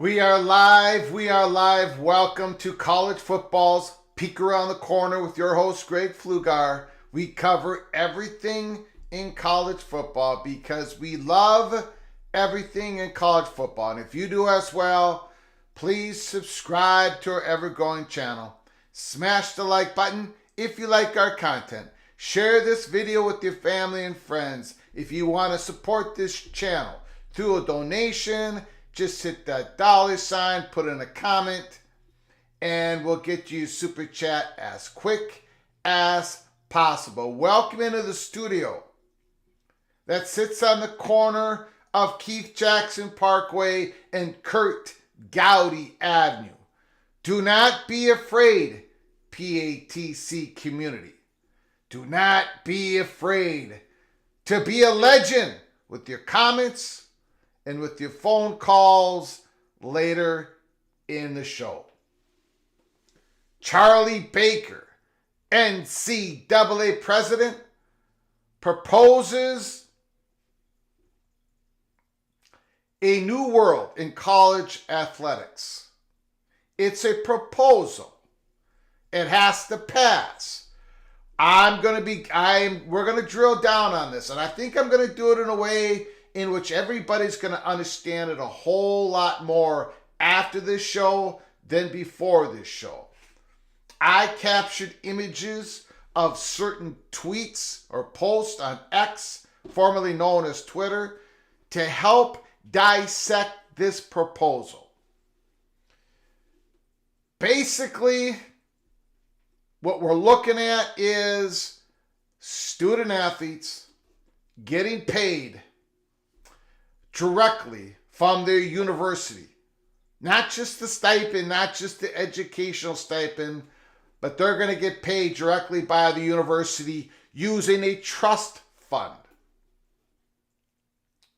We are live. Welcome to College Football's Peek Around the Corner with your host, Greg Flugar. We cover everything in college football because we love everything in college football. And if you do as well, please subscribe to our ever-growing channel. Smash the like button if you like our content. Share this video with your family and friends. If you want to support this channel through a donation, just hit that $, put in a comment, and we'll get you super chat as quick as possible. Welcome into the studio that sits on the corner of Keith Jackson Parkway and Kurt Gowdy Avenue. Do not be afraid, PATC community. Do not be afraid to be a legend with your comments and with your phone calls later in the show. Charlie Baker, NCAA President, proposes a new world in college athletics. It's a proposal. It has to pass. We're going to drill down on this, and I think I'm going to do it in a way in which everybody's going to understand it a whole lot more after this show than before this show. I captured images of certain tweets or posts on X, formerly known as Twitter, to help dissect this proposal. Basically, what we're looking at is student athletes getting paid directly from their university Not just the stipend, not just the educational stipend, but they're going to get paid directly by the university using a trust fund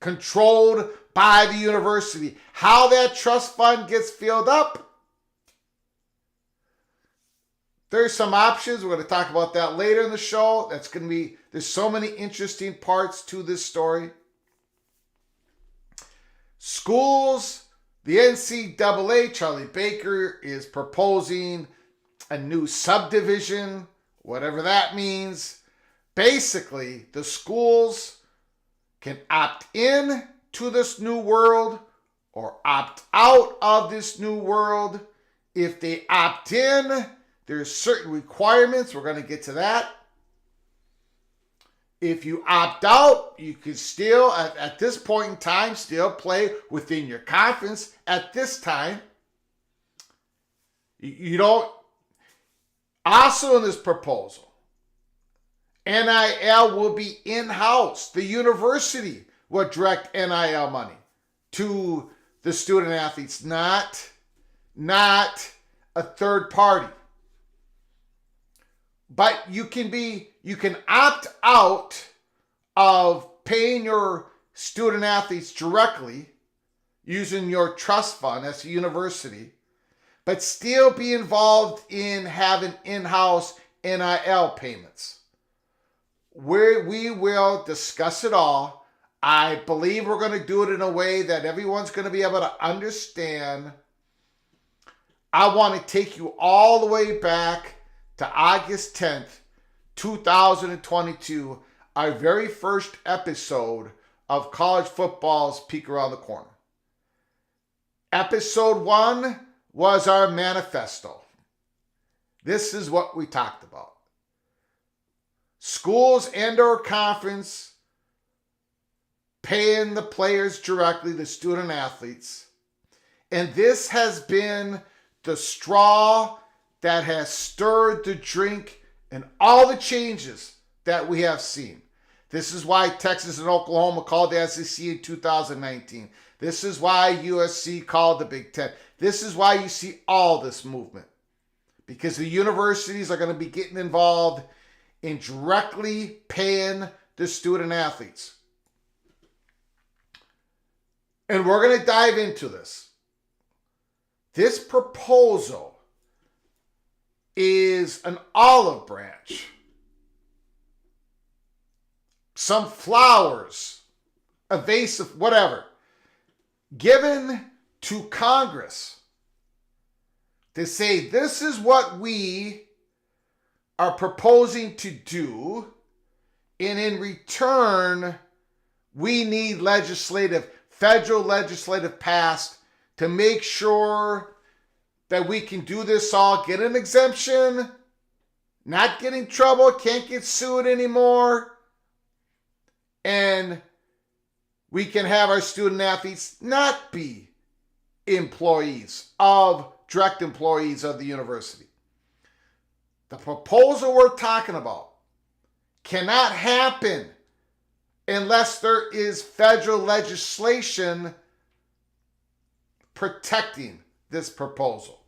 controlled by the university. How that trust fund gets filled up, there's some options. We're going to talk about that later in the show. There's so many interesting parts to this story. Schools, the NCAA, Charlie Baker is proposing a new subdivision, whatever that means. Basically, the schools can opt in to this new world or opt out of this new world. If they opt in, there's certain requirements. We're going to get to that. If you opt out, you can still, at this point in time, still play within your conference at this time. You don't. Also in this proposal, NIL will be in-house. The university will direct NIL money to the student athletes, not a third party. But you can opt out of paying your student athletes directly using your trust fund as a university, but still be involved in having in-house NIL payments. We will discuss it all. I believe we're going to do it in a way that everyone's going to be able to understand. I want to take you all the way back to August 10th, 2022, our very first episode of College Football's Peek Around the Corner. Episode 1 was our manifesto. This is what we talked about. Schools and or conference paying the players directly, the student athletes. And this has been the straw that has stirred the drink and all the changes that we have seen. This is why Texas and Oklahoma called the SEC in 2019. This is why USC called the Big Ten. This is why you see all this movement. Because the universities are going to be getting involved in directly paying the student athletes. And we're going to dive into this. This proposal is an olive branch, some flowers, a vase of whatever, given to Congress to say this is what we are proposing to do, and in return, we need federal legislative passed to make sure that we can do this all, get an exemption, not get in trouble, can't get sued anymore, and we can have our student athletes not be direct employees of the university. The proposal we're talking about cannot happen unless there is federal legislation protecting this proposal.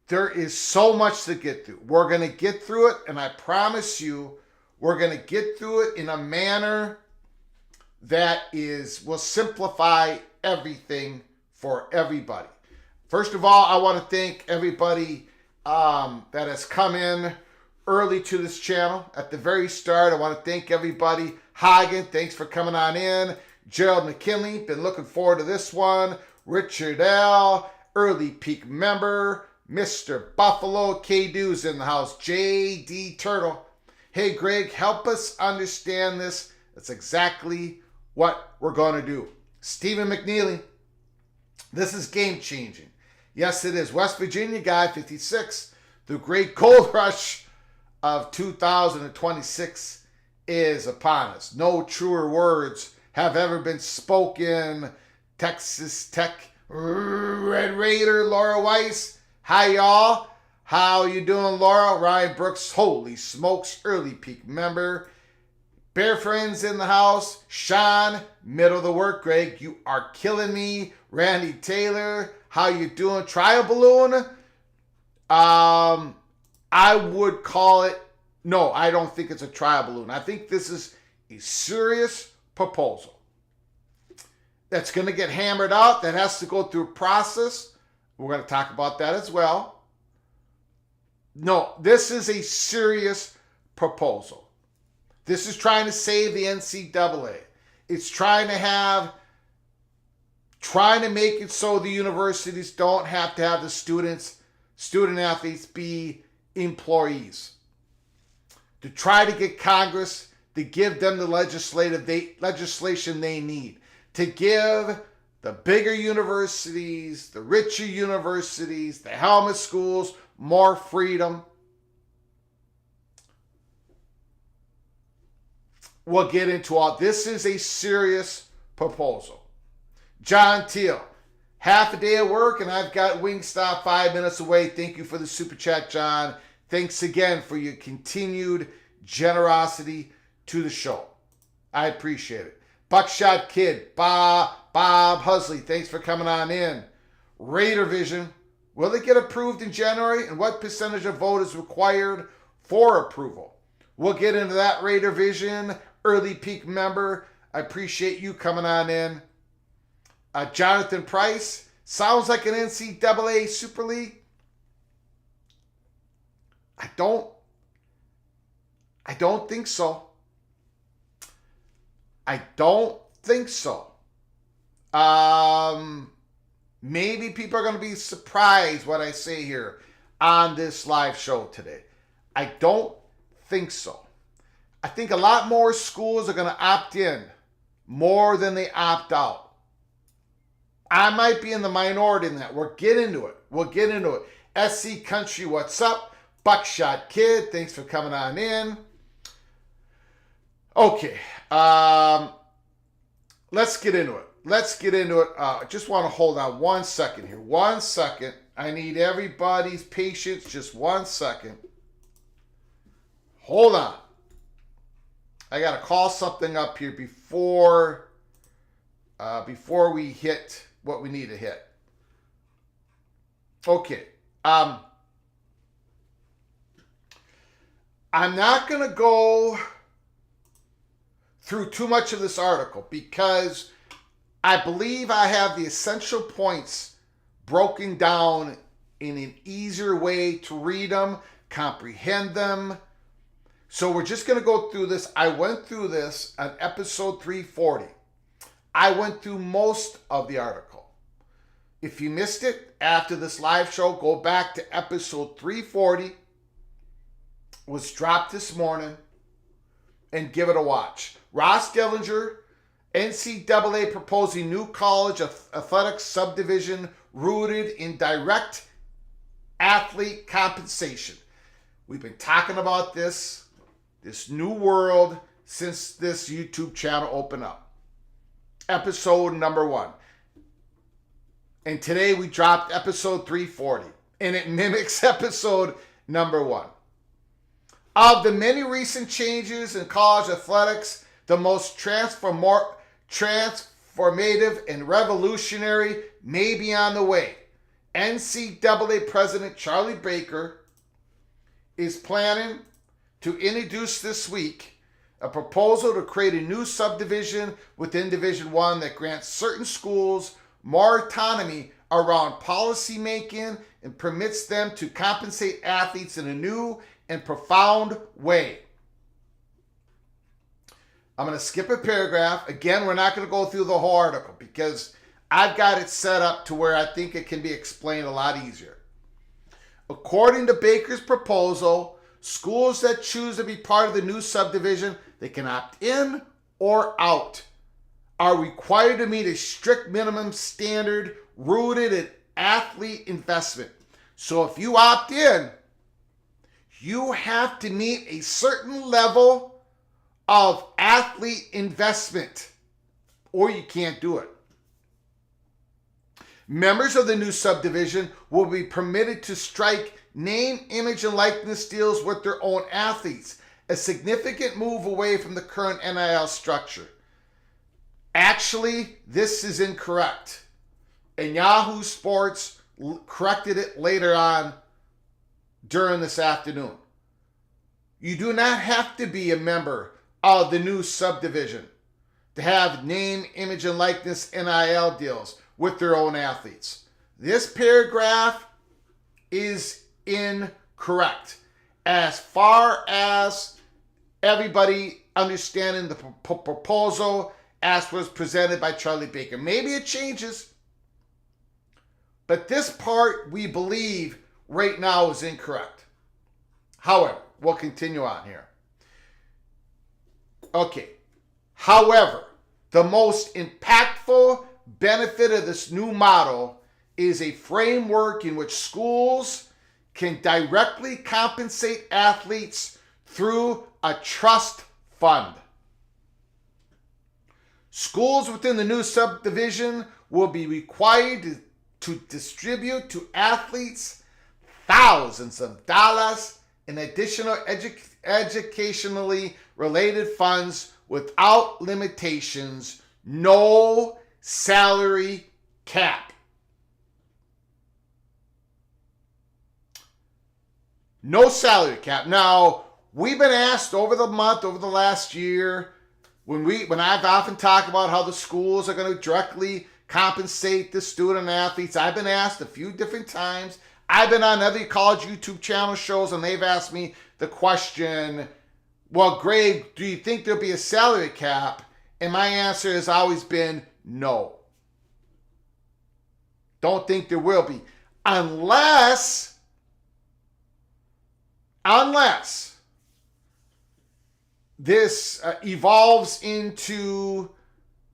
There is so much to get through. We're going to get through it, and I promise you, we're going to get through it in a manner that will simplify everything for everybody. First of all, I want to thank everybody that has come in early to this channel. At the very start, I want to thank everybody. Hagen, thanks for coming on in. Gerald McKinley, been looking forward to this one. Richard L., early peak member. Mr. Buffalo, K-Doo's in the house. J.D. Turtle. Hey, Greg, help us understand this. That's exactly what we're going to do. Stephen McNeely, this is game-changing. Yes, it is. West Virginia guy, 56. The great gold rush of 2026 is upon us. No truer words have ever been spoken. Texas Tech Red Raider Laura Weiss. Hi, y'all. How you doing, Laura? Ryan Brooks, holy smokes, early peak member. Bear friends in the house. Sean, middle of the work. Greg, you are killing me. Randy Taylor, how you doing? Trial balloon. I would call it, no, I don't think it's a trial balloon. I think this is a serious proposal that's going to get hammered out, that has to go through a process. We're going to talk about that as well. No, this is a serious proposal. This is trying to save the NCAA. It's trying to make it so the universities don't have to have the student athletes be employees. To try to get Congress to give them the legislation they need. To give the bigger universities, the richer universities, the helmet schools more freedom. We'll get into all. This is a serious proposal. John Teal, half a day of work and I've got Wingstop 5 minutes away. Thank you for the super chat, John. Thanks again for your continued generosity to the show. I appreciate it. Buckshot Kid, Bob Husley, thanks for coming on in. Raider Vision, will it get approved in January? And what percentage of vote is required for approval? We'll get into that, Raider Vision. Early peak member, I appreciate you coming on in. Jonathan Price, sounds like an NCAA Super League. I don't think so. I don't think so. Maybe people are going to be surprised what I say here on this live show today. I don't think so. I think a lot more schools are going to opt in more than they opt out. I might be in the minority in that. We'll get into it. SC Country, what's up? Buckshot Kid, thanks for coming on in. Okay, let's get into it. Just want to hold on 1 second here. 1 second. I need everybody's patience. Just 1 second. Hold on. I got to call something up here before we hit what we need to hit. Okay. I'm not going to go through too much of this article because I believe I have the essential points broken down in an easier way to read them, comprehend them. So we're just going to go through this. I went through this on episode 340. I went through most of the article. If you missed it after this live show, go back to episode 340. It was dropped this morning and give it a watch. Ross Dellinger, NCAA proposing new college athletics subdivision rooted in direct athlete compensation. We've been talking about this new world since this YouTube channel opened up. Episode number 1. And today we dropped episode 340. And it mimics episode number 1. Of the many recent changes in college athletics, the most transformative and revolutionary may be on the way. NCAA President Charlie Baker is planning to introduce this week a proposal to create a new subdivision within Division I that grants certain schools more autonomy around policy making and permits them to compensate athletes in a new and profound way. I'm going to skip a paragraph. Again, we're not going to go through the whole article because I've got it set up to where I think it can be explained a lot easier. According to Baker's proposal, schools that choose to be part of the new subdivision, they can opt in or out, are required to meet a strict minimum standard rooted in athlete investment. So if you opt in, you have to meet a certain level of athlete investment or you can't do it. Members of the new subdivision will be permitted to strike name, image, and likeness deals with their own athletes. a significant move away from the current NIL structure. Actually, this is incorrect. And Yahoo Sports corrected it later on during this afternoon. You do not have to be a member of the new subdivision to have name, image, and likeness NIL deals with their own athletes. This paragraph is incorrect as far as everybody understanding the proposal as was presented by Charlie Baker. Maybe it changes, but this part we believe right now is incorrect. However, we'll continue on here. Okay. However, the most impactful benefit of this new model is a framework in which schools can directly compensate athletes through a trust fund. Schools within the new subdivision will be required to distribute to athletes thousands of dollars in additional educationally related funds without limitations, no salary cap. No salary cap. Now, we've been asked over the last year, when I've often talked about how the schools are going to directly compensate the student athletes, I've been asked a few different times. I've been on other college YouTube channel shows and they've asked me the question, well, Greg, do you think there'll be a salary cap? And my answer has always been no. Don't think there will be. Unless this evolves into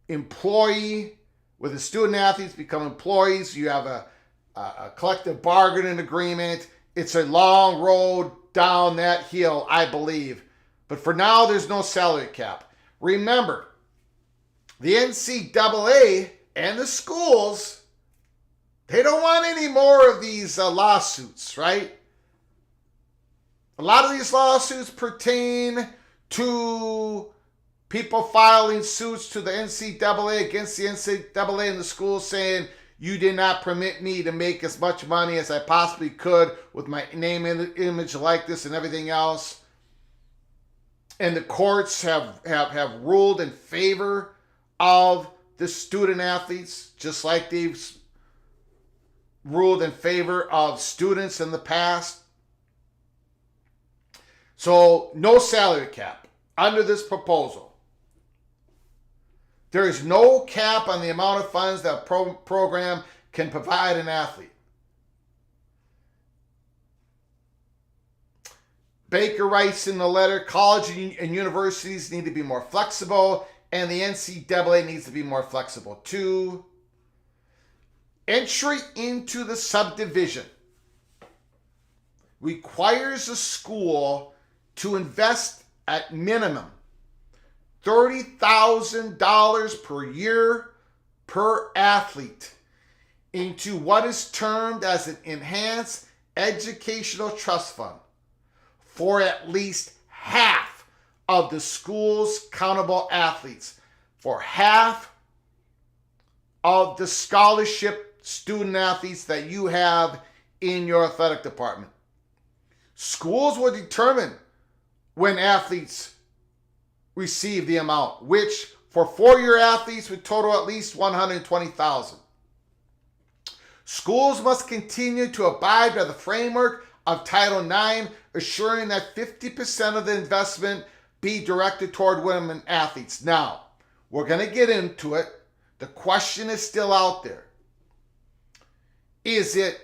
employee, where the student athletes become employees. You have a collective bargaining agreement. It's a long road down that hill, I believe. But for now, there's no salary cap. Remember, the NCAA and the schools, they don't want any more of these lawsuits, right? A lot of these lawsuits pertain to people filing suits to the NCAA against the NCAA and the schools saying, you did not permit me to make as much money as I possibly could with my name, image, likeness, and everything else. And the courts have ruled in favor of the student athletes, just like they've ruled in favor of students in the past. So no salary cap under this proposal. There is no cap on the amount of funds that a program can provide an athlete. Baker writes in the letter, college and universities need to be more flexible, and the NCAA needs to be more flexible too. Entry into the subdivision requires a school to invest at minimum $30,000 per year per athlete into what is termed as an enhanced educational trust fund for at least half of the school's countable athletes, for half of the scholarship student athletes that you have in your athletic department. Schools will determine when athletes receive the amount, which for four-year athletes would total at least $120,000. Schools must continue to abide by the framework of Title IX, assuring that 50% of the investment be directed toward women athletes. Now, we're going to get into it. The question is still out there. Is it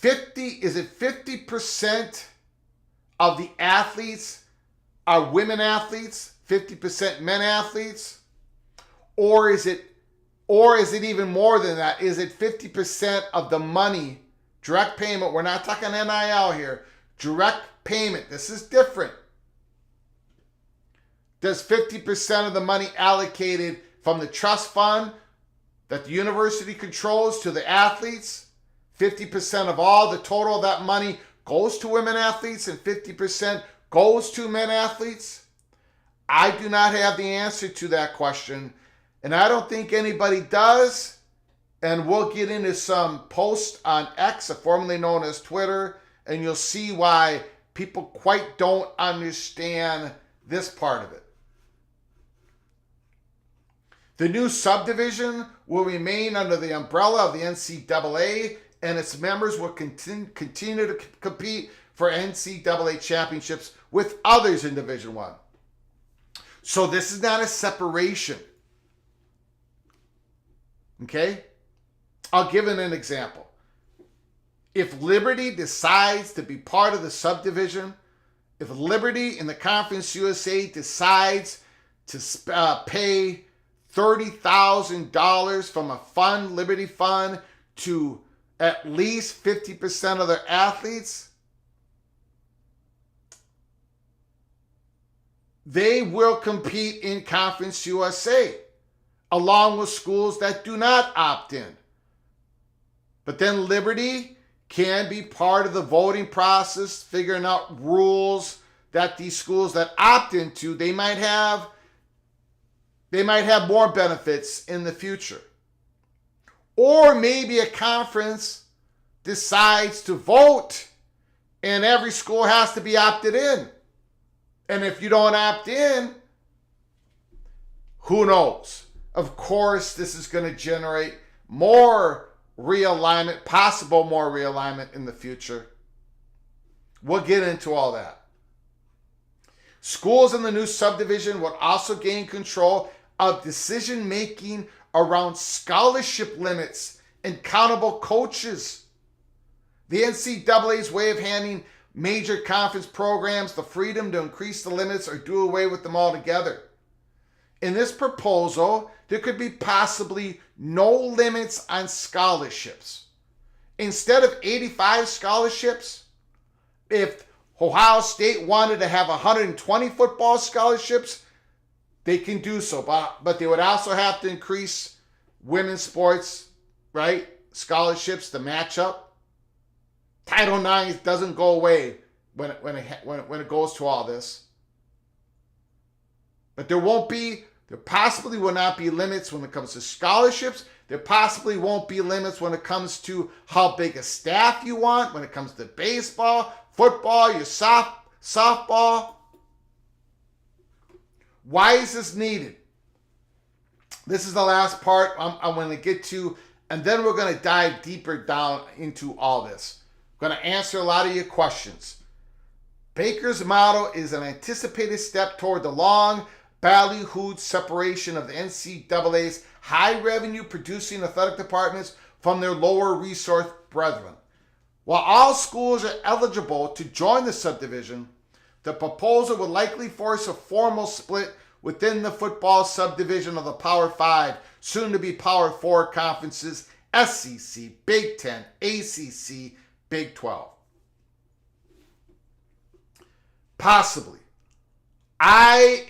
50% of the athletes are women athletes, 50% men athletes? Or is it even more than that? Is it 50% of the money, direct payment? We're not talking NIL here. Direct payment. This is different. Does 50% of the money allocated from the trust fund that the university controls to the athletes, 50% of all the total of that money goes to women athletes and 50% goes to men athletes? I do not have the answer to that question, and I don't think anybody does. And we'll get into some posts on X, formerly known as Twitter, and you'll see why people quite don't understand this part of it. The new subdivision will remain under the umbrella of the NCAA, and its members will continue to compete for NCAA championships with others in Division I. So this is not a separation. Okay? I'll give it an example. If Liberty decides to be part of the subdivision, if Liberty in the Conference USA decides to pay $30,000 from a fund, Liberty Fund, to at least 50% of their athletes, they will compete in Conference USA along with schools that do not opt in. But then Liberty can be part of the voting process, figuring out rules that these schools that opt into, they might have more benefits in the future. Or maybe a conference decides to vote and every school has to be opted in. And if you don't opt in, who knows? Of course, this is going to generate more realignment, possible more realignment in the future. We'll get into all that. Schools in the new subdivision will also gain control of decision-making around scholarship limits and countable coaches. The NCAA's way of handing major conference programs the freedom to increase the limits or do away with them altogether. In this proposal, there could be possibly no limits on scholarships. Instead of 85 scholarships, if Ohio State wanted to have 120 football scholarships, they can do so. But they would also have to increase women's sports, right? Scholarships to match up. Title IX doesn't go away when it goes to all this. But there possibly will not be limits when it comes to scholarships. There possibly won't be limits when it comes to how big a staff you want, when it comes to baseball, football, your softball. Why is this needed? This is the last part I'm going to get to, and then we're going to dive deeper down into all this. I'm going to answer a lot of your questions. Baker's model is an anticipated step toward the long, ballyhooed separation of the NCAA's high-revenue producing athletic departments from their lower resource brethren. While all schools are eligible to join the subdivision, the proposal would likely force a formal split within the football subdivision of the Power 5, soon to be Power 4 conferences, SEC, Big 10, ACC, Big 12. Possibly. I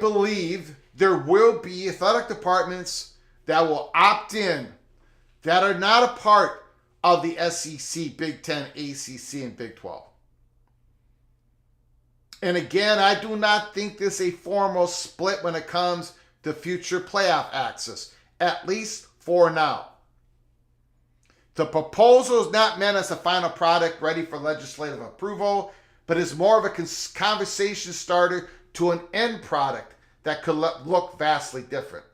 believe there will be athletic departments that will opt in that are not a part of the SEC, Big 10, ACC, and Big 12. And again, I do not think this is a formal split when it comes to future playoff access, at least for now. The proposal is not meant as a final product ready for legislative approval, but is more of a conversation starter to an end product that could look vastly different.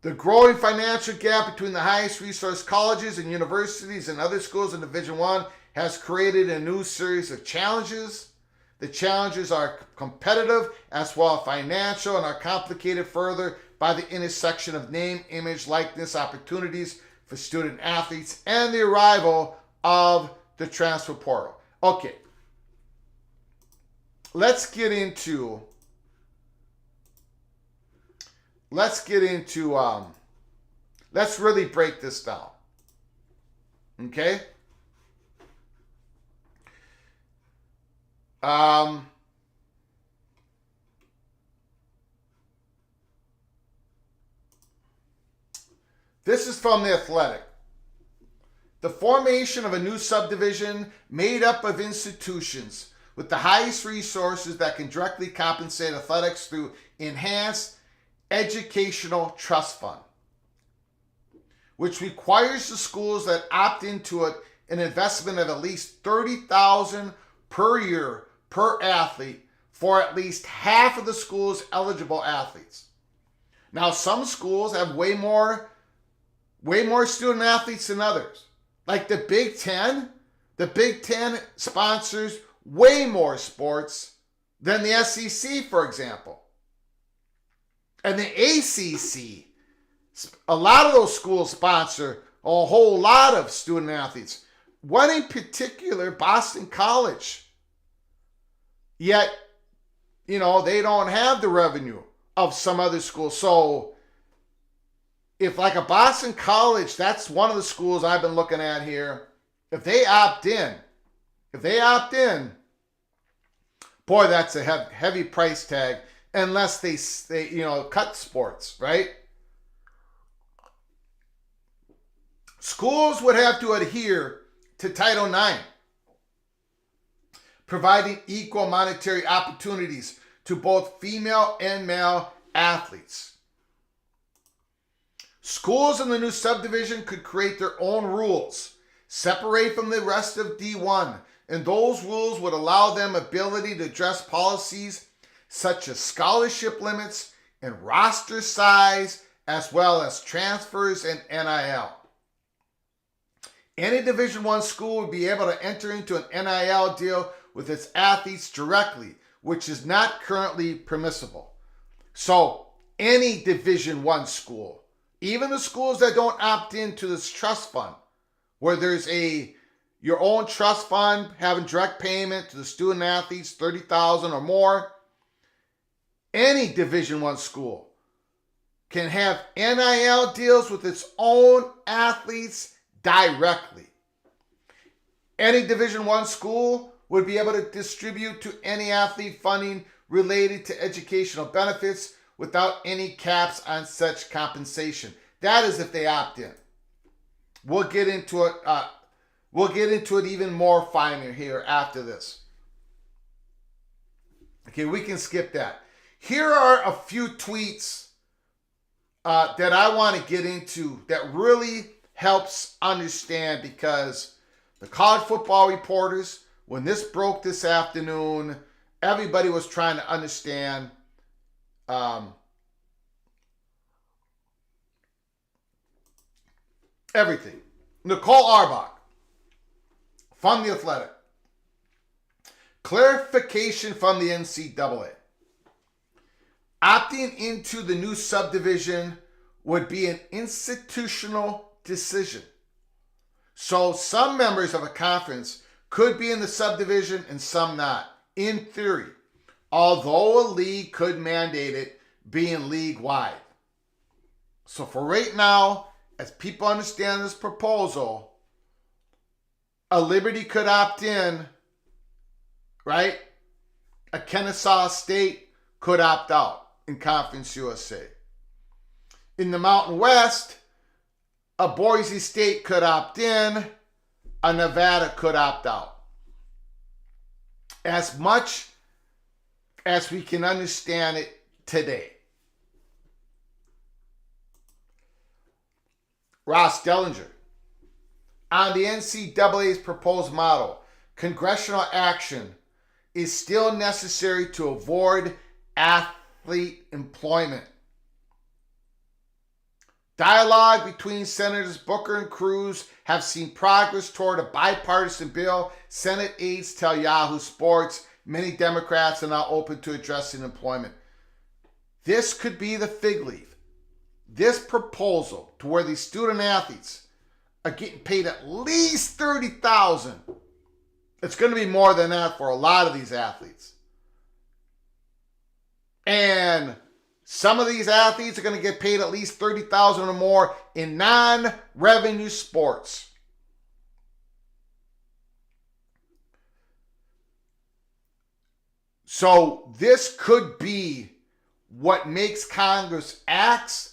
The growing financial gap between the highest resource colleges and universities and other schools in Division I has created a new series of challenges. The challenges are competitive as well as financial and are complicated further by the intersection of name, image, likeness, opportunities for student athletes, and the arrival of the transfer portal. Okay, let's really break this down. Okay? This is from The Athletic. The formation of a new subdivision made up of institutions with the highest resources that can directly compensate athletics through enhanced educational trust fund, which requires the schools that opt into it an investment of at least $30,000 per year per athlete for at least half of the school's eligible athletes. Now, some schools have way more student athletes than others. Like the Big Ten sponsors way more sports than the SEC, for example. And the ACC, a lot of those schools sponsor a whole lot of student athletes. One in particular, Boston College. Yet, they don't have the revenue of some other schools. So, if like a Boston College, that's one of the schools I've been looking at here. If they opt in, boy, that's a heavy price tag. Unless they cut sports, right? Schools would have to adhere to Title IX, providing equal monetary opportunities to both female and male athletes. Schools in the new subdivision could create their own rules, separate from the rest of D1, and those rules would allow them ability to address policies such as scholarship limits and roster size, as well as transfers and NIL. Any Division I school would be able to enter into an NIL deal with its athletes directly, which is not currently permissible. So, any Division I school, even the schools that don't opt into this trust fund, where there's your own trust fund having direct payment to the student athletes, $30,000 or more, any Division I school can have NIL deals with its own athletes directly. Any Division I school would be able to distribute to any athlete funding related to educational benefits without any caps on such compensation. That is if they opt in. We'll get into it. We'll get into it even more finer here after this. Okay, we can skip that. Here are a few tweets that I want to get into that really helps understand, because the college football reporters, when this broke this afternoon, everybody was trying to understand everything. Nicole Arbach from The Athletic. Clarification from the NCAA. Opting into the new subdivision would be an institutional decision. So some members of a conference could be in the subdivision and some not, in theory, although a league could mandate it being league-wide. So for right now, as people understand this proposal, a Liberty could opt in, right? A Kennesaw State could opt out in Conference USA. In the Mountain West, a Boise State could opt in, a Nevada could opt out. As much as we can understand it today. Ross Dellinger. On the NCAA's proposed model, congressional action is still necessary to avoid athlete employment. Dialogue between Senators Booker and Cruz have seen progress toward a bipartisan bill. Senate aides tell Yahoo Sports many Democrats are now open to addressing employment. This could be the fig leaf. This proposal to where these student athletes are getting paid at least $30,000. It's going to be more than that for a lot of these athletes. And some of these athletes are going to get paid at least $30,000 or more in non-revenue sports. So this could be what makes Congress act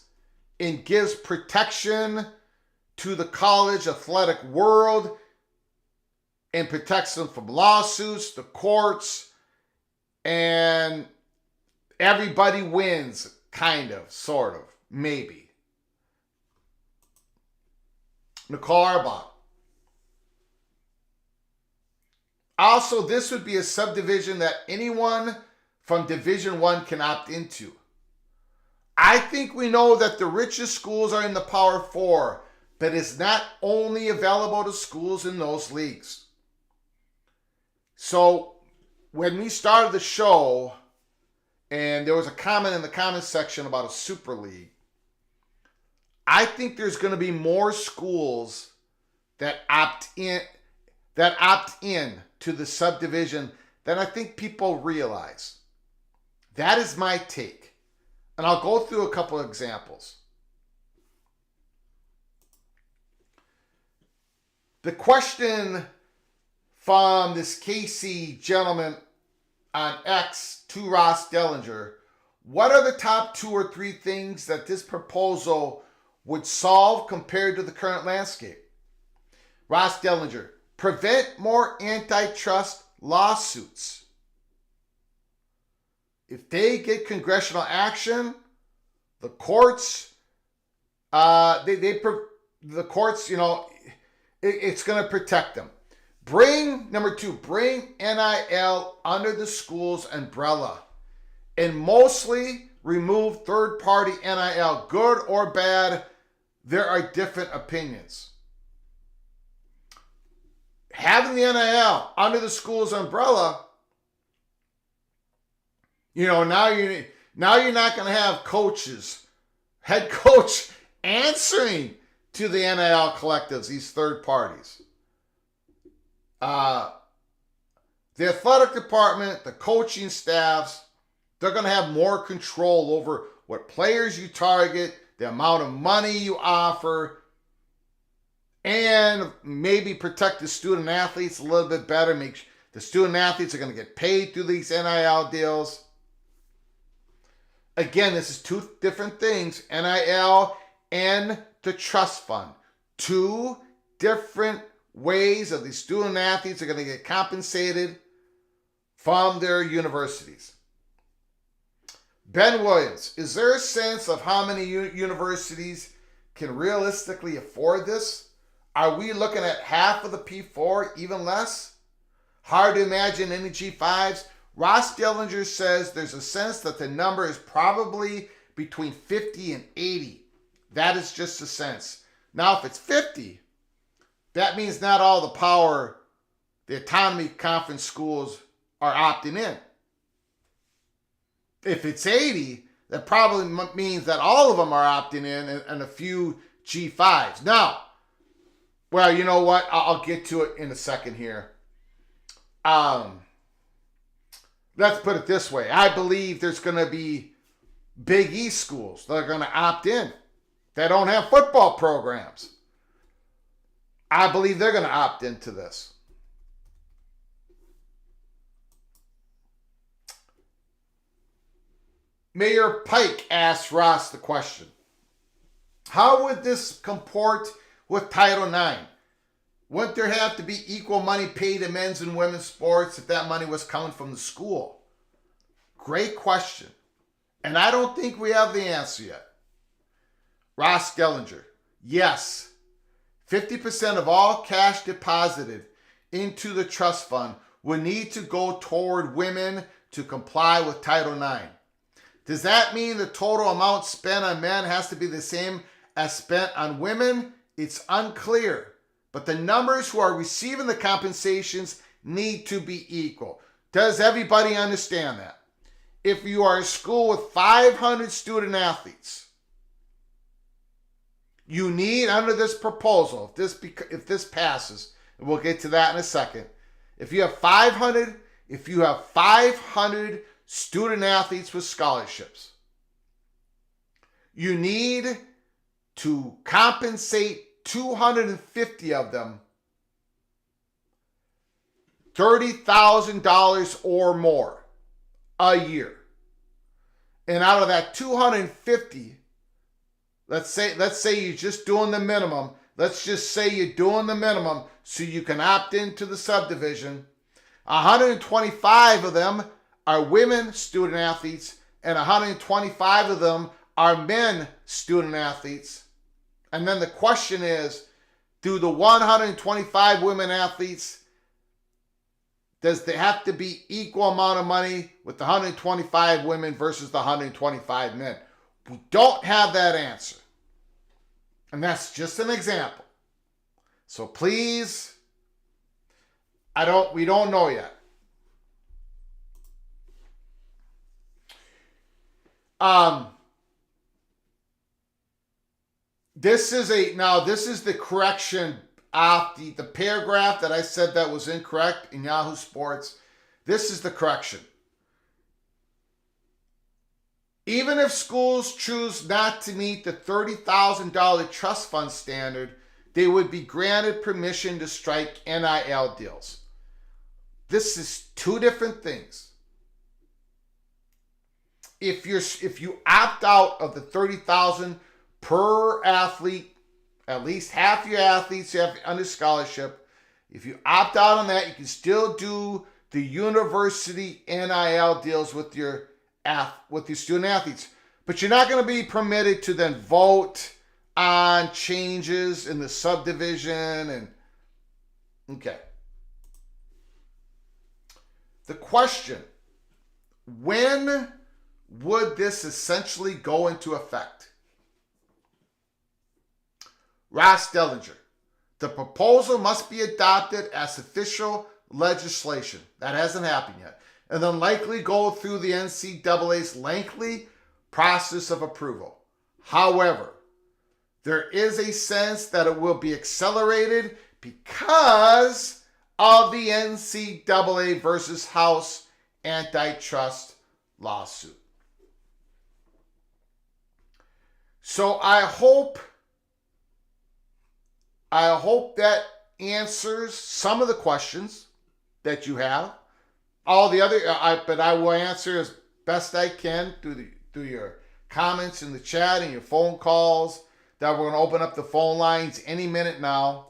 and gives protection to the college athletic world and protects them from lawsuits, the courts, and everybody wins, kind of, sort of, maybe. Nicole Arbach. Also, this would be a subdivision that anyone from Division I can opt into. I think we know that the richest schools are in the Power Four, but it's not only available to schools in those leagues. So when we started the show, and there was a comment in the comments section about a super league, I think there's going to be more schools that opt in to the subdivision than I think people realize. That is my take. And I'll go through a couple of examples. The question from this Casey gentleman on X to Ross Dellinger: what are the top 2 or 3 things that this proposal would solve compared to the current landscape? Ross Dellinger: prevent more antitrust lawsuits. If they get congressional action, the courts, the courts, it's going to protect them. Number 2, bring NIL under the school's umbrella and mostly remove third-party NIL, good or bad. There are different opinions. Having the NIL under the school's umbrella, now you're not going to have head coach answering to the NIL collectives, these third parties. The athletic department, the coaching staffs, they're going to have more control over what players you target, the amount of money you offer, and maybe protect the student athletes a little bit better. Make the student athletes are going to get paid through these NIL deals. Again, this is 2 different things: NIL and the trust fund. 2 different ways of these student athletes are going to get compensated from their universities. Ben Williams: is there a sense of how many universities can realistically afford this? Are we looking at half of the P4, even less? Hard to imagine any G5s. Ross Dellinger says there's a sense that the number is probably between 50 and 80. That is just a sense. Now, if it's 50, that means not all the power, the autonomy conference schools are opting in. If it's 80, that probably means that all of them are opting in and a few G5s. Now, well, you know what? I'll get to it in a second here. Let's put it this way. I believe there's going to be Big East schools that are going to opt in. They don't have football programs. I believe they're going to opt into this. Mayor Pike asked Ross the question: how would this comport with Title IX? Wouldn't there have to be equal money paid to men's and women's sports if that money was coming from the school? Great question. And I don't think we have the answer yet. Ross Dellinger: yes, 50% of all cash deposited into the trust fund would need to go toward women to comply with Title IX. Does that mean the total amount spent on men has to be the same as spent on women? It's unclear, but the numbers who are receiving the compensations need to be equal. Does everybody understand that? If you are a school with 500 student athletes, you need, under this proposal, if this passes, and we'll get to that in a second, if you have 500 student athletes with scholarships, you need to compensate 250 of them $30,000 or more a year. And out of that 250, Let's say you're just doing the minimum. Let's just say you're doing the minimum so you can opt into the subdivision. 125 of them are women student athletes, and 125 of them are men student athletes. And then the question is, do the 125 women athletes, does there have to be equal amount of money with the 125 women versus the 125 men? We don't have that answer. And that's just an example. So please, we don't know yet. This is the correction of the paragraph that I said that was incorrect in Yahoo Sports. This is the correction. Even if schools choose not to meet the $30,000 trust fund standard, they would be granted permission to strike NIL deals. This is two different things. If you opt out of the $30,000 per athlete, at least half your athletes you have under scholarship. If you opt out on that, you can still do the university NIL deals with your student athletes. But you're not going to be permitted to then vote on changes in the subdivision. Okay. The question, when would this essentially go into effect? Ross Dellinger, the proposal must be adopted as official legislation. That hasn't happened yet. And then likely go through the NCAA's lengthy process of approval. However, there is a sense that it will be accelerated because of the NCAA versus House antitrust lawsuit. So I hope that answers some of the questions that you have. All the other, but I will answer as best I can through your comments in the chat and your phone calls. That we're going to open up the phone lines any minute now.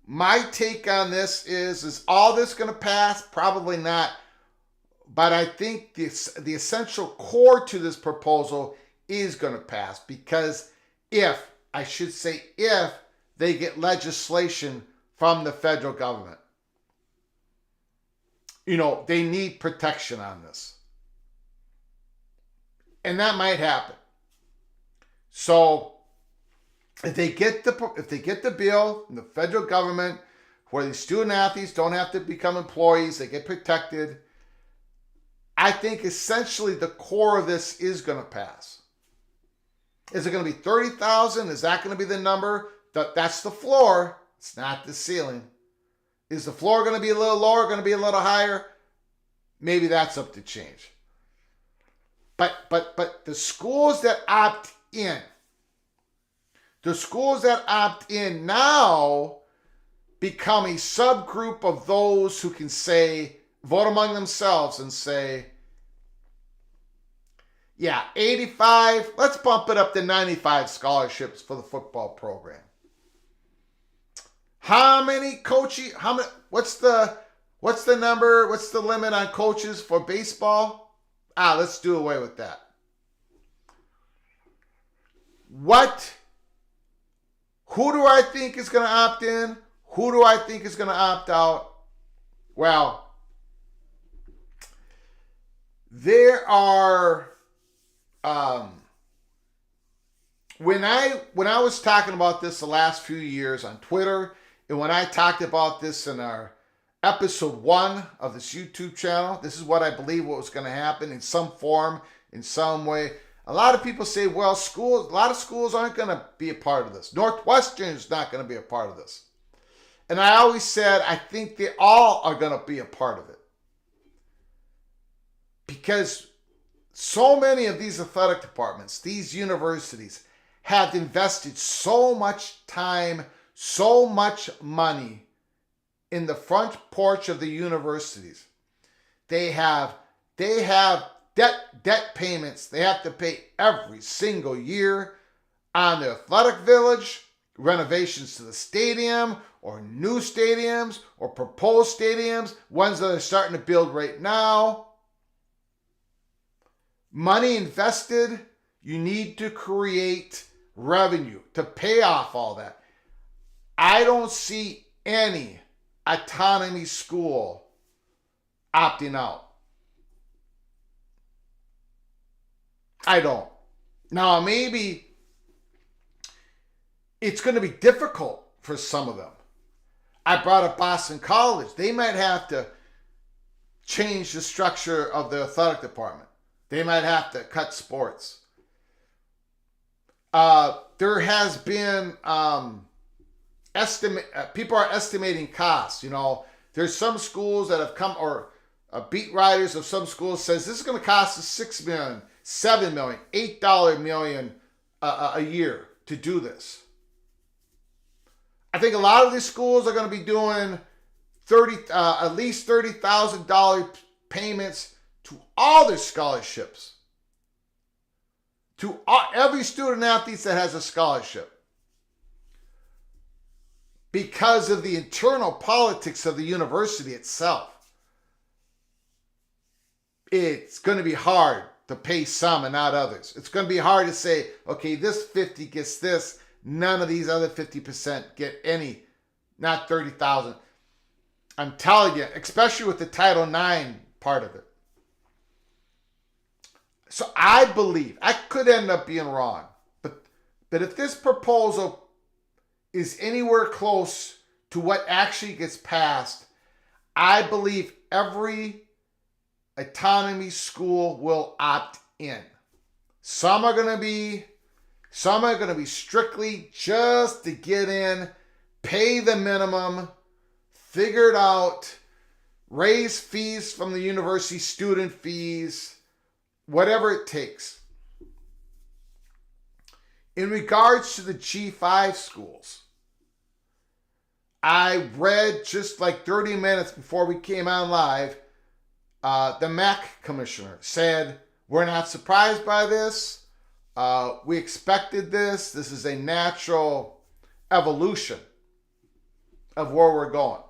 My take on this is all this going to pass? Probably not. But I think the essential core to this proposal is going to pass, because if they get legislation from the federal government. They need protection on this. And that might happen. So if they get the bill from the federal government where the student athletes don't have to become employees, they get protected, I think essentially the core of this is going to pass. Is it going to be 30,000? Is that going to be the number? That's the floor. It's not the ceiling. Is the floor going to be a little lower, going to be a little higher? Maybe that's up to change. But the schools that opt in, now become a subgroup of those who can vote among themselves and say, yeah, 85, let's bump it up to 95 scholarships for the football program. How many coaches, what's the number, what's the limit on coaches for baseball? Let's do away with that. Who do I think is going to opt in? Who do I think is going to opt out? Well, there are, when I was talking about this the last few years on Twitter, and when I talked about this in our episode 1 of this YouTube channel, this is what I believe what was going to happen in some form, in some way. A lot of people say, well, a lot of schools aren't going to be a part of this. Northwestern is not going to be a part of this. And I always said, I think they all are going to be a part of it. Because so many of these athletic departments, these universities, have invested so much time, so much money in the front porch of the universities. They have debt payments they have to pay every single year on the athletic village, renovations to the stadium, or new stadiums, or proposed stadiums, ones that are starting to build right now. Money invested, you need to create revenue to pay off all that. I don't see any autonomy school opting out. I don't. Now, maybe it's going to be difficult for some of them. I brought up Boston College. They might have to change the structure of the athletic department. They might have to cut sports. There has been people are estimating costs. You know, there's some schools that have come, or beat writers of some schools says this is going to cost us $6 million, $7 million, $8 million a year to do this. I think a lot of these schools are going to be doing at least $30,000 payments to all their scholarships, to every student athlete that has a scholarship, because of the internal politics of the university itself. It's going to be hard to pay some and not others. It's going to be hard to say, okay, this 50 gets this, none of these other 50% get any, not 30,000. I'm telling you, especially with the Title IX part of it. So I believe, I could end up being wrong, but if this proposal is anywhere close to what actually gets passed, I believe every autonomy school will opt in. Some are going to be strictly just to get in, pay the minimum, figure it out, raise fees from the university, student fees, whatever it takes. In regards to the G5 schools, I read just like 30 minutes before we came on live, the MAC commissioner said, we're not surprised by this. We expected this. This is a natural evolution of where we're going.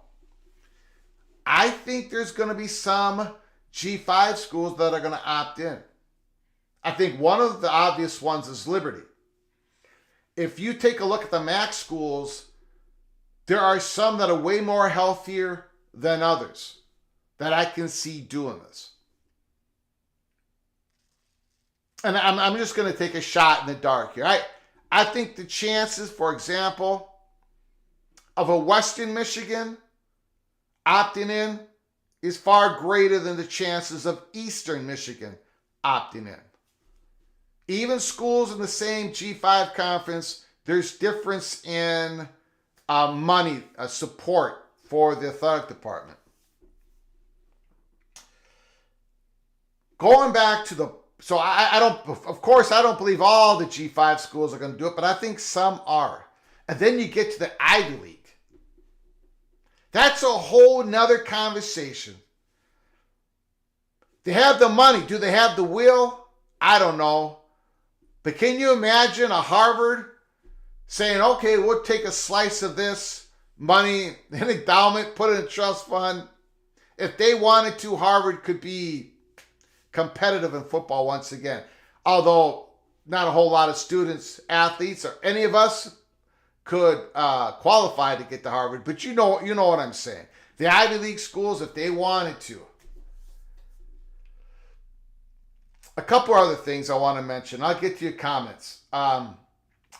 I think there's going to be some G5 schools that are going to opt in. I think one of the obvious ones is Liberty. If you take a look at the MAC schools, there are some that are way more healthier than others that I can see doing this. And I'm just going to take a shot in the dark here. I think the chances, for example, of a Western Michigan opting in is far greater than the chances of Eastern Michigan opting in. Even schools in the same G5 conference, there's difference in money, support for the athletic department. Going back to I don't believe all the G5 schools are going to do it, but I think some are. And then you get to the Ivy League. That's a whole nother conversation. They have the money. Do they have the will? I don't know. But can you imagine a Harvard saying, okay, we'll take a slice of this money, an endowment, put it in a trust fund. If they wanted to, Harvard could be competitive in football once again. Although not a whole lot of students, athletes, or any of us could qualify to get to Harvard. But you know what I'm saying. The Ivy League schools, if they wanted to. A couple other things I want to mention. I'll get to your comments.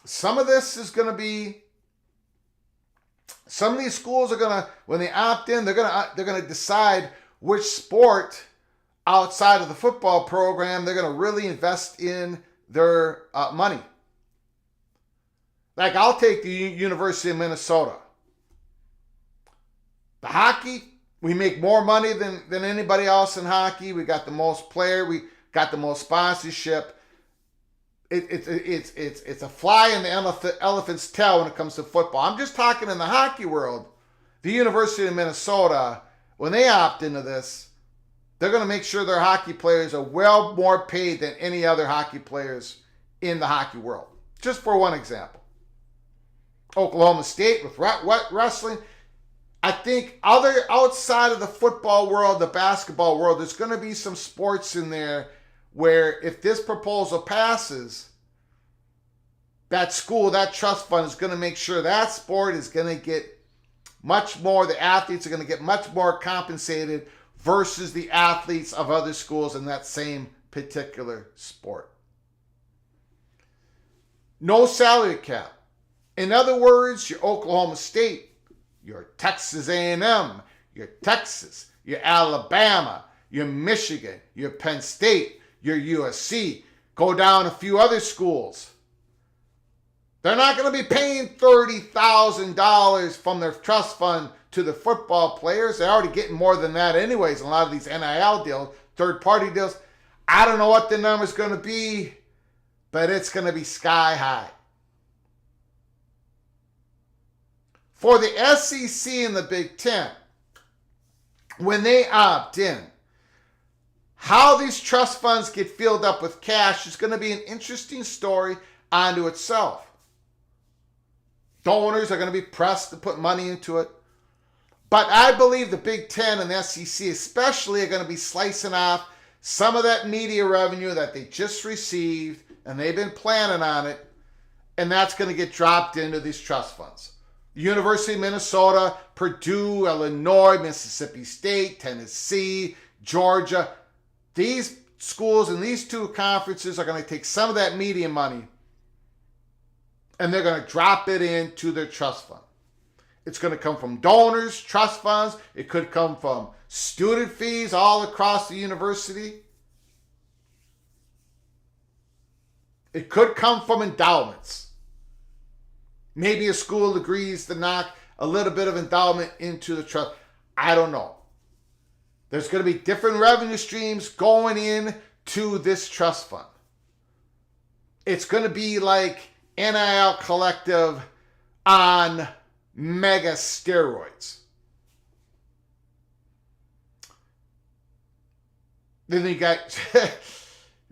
Some of this is going to be, some of these schools are going to, when they opt in, they're going to decide which sport outside of the football program they're going to really invest in their money. Like, I'll take the University of Minnesota. The hockey, we make more money than anybody else in hockey. We got the most player. We got the most sponsorship. It's a fly in the elephant's tail when it comes to football. I'm just talking in the hockey world. The University of Minnesota, when they opt into this, they're going to make sure their hockey players are well more paid than any other hockey players in the hockey world. Just for one example. Oklahoma State with wrestling. I think outside of the football world, the basketball world, there's going to be some sports in there where if this proposal passes, that school, that trust fund is going to make sure that sport is going to get much more, the athletes are going to get much more compensated versus the athletes of other schools in that same particular sport. No salary cap. In other words, your Oklahoma State, your Texas A&M, your Texas, your Alabama, your Michigan, your Penn State, your USC, go down a few other schools. They're not going to be paying $30,000 from their trust fund to the football players. They're already getting more than that anyways in a lot of these NIL deals, third-party deals. I don't know what the number's going to be, but it's going to be sky high. For the SEC and the Big Ten, when they opt in, how these trust funds get filled up with cash is going to be an interesting story unto itself. Donors are going to be pressed to put money into it. But I believe the Big Ten and the SEC especially are going to be slicing off some of that media revenue that they just received, and they've been planning on it, and that's going to get dropped into these trust funds. University of Minnesota, Purdue, Illinois, Mississippi State, Tennessee, Georgia. These schools and these two conferences are going to take some of that media money and they're going to drop it into their trust fund. It's going to come from donors, trust funds. It could come from student fees all across the university. It could come from endowments. Maybe a school agrees to knock a little bit of endowment into the trust. I don't know. There's going to be different revenue streams going in to this trust fund. It's going to be like NIL Collective on mega steroids. Then you got,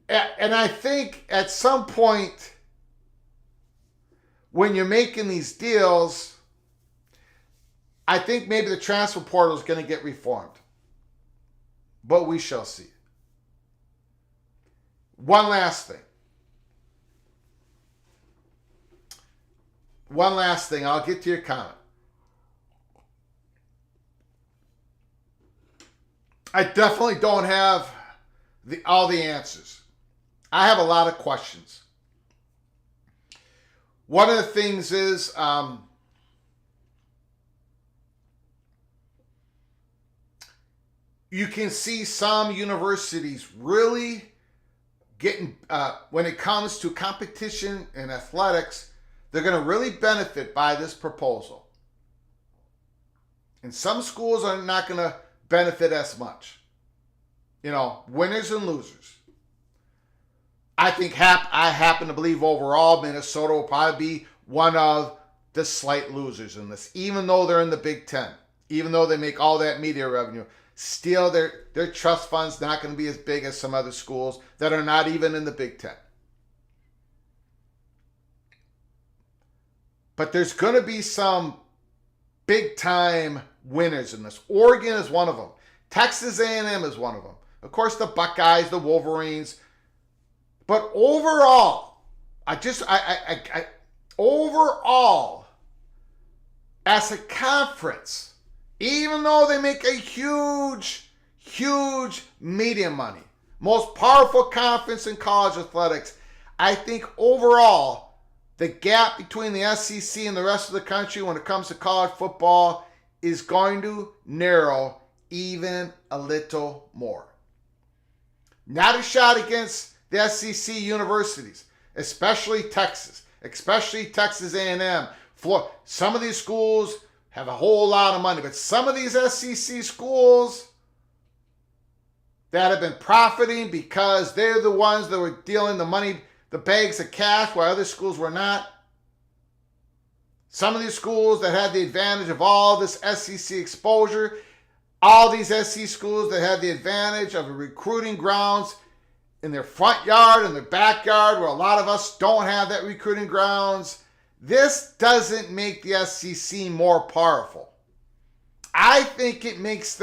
and I think at some point when you're making these deals, I think maybe the transfer portal is going to get reformed. But we shall see. One last thing. I'll get to your comment. I definitely don't have all the answers. I have a lot of questions. One of the things is you can see some universities really getting, when it comes to competition and athletics, they're going to really benefit by this proposal. And some schools are not going to benefit as much. You know, winners and losers. I think I happen to believe overall Minnesota will probably be one of the slight losers in this, even though they're in the Big Ten, even though they make all that media revenue. Still, their trust fund's not going to be as big as some other schools that are not even in the Big Ten. But there's going to be some big-time winners in this. Oregon is one of them. Texas A&M is one of them. Of course, the Buckeyes, the Wolverines. But overall, overall, as a conference, even though they make a huge, huge media money, most powerful conference in college athletics, I think overall, the gap between the SEC and the rest of the country when it comes to college football is going to narrow even a little more. Not a shot against the SEC universities, especially Texas A&M. Some of these schools have a whole lot of money, but some of these SEC schools that have been profiting because they're the ones that were dealing the money, the bags of cash, while other schools were not. Some of these schools that had the advantage of all this SEC exposure, All these SC schools that have the advantage of a recruiting grounds in their front yard, in their backyard, where a lot of us don't have that recruiting grounds. This doesn't make the SEC more powerful. I think it brings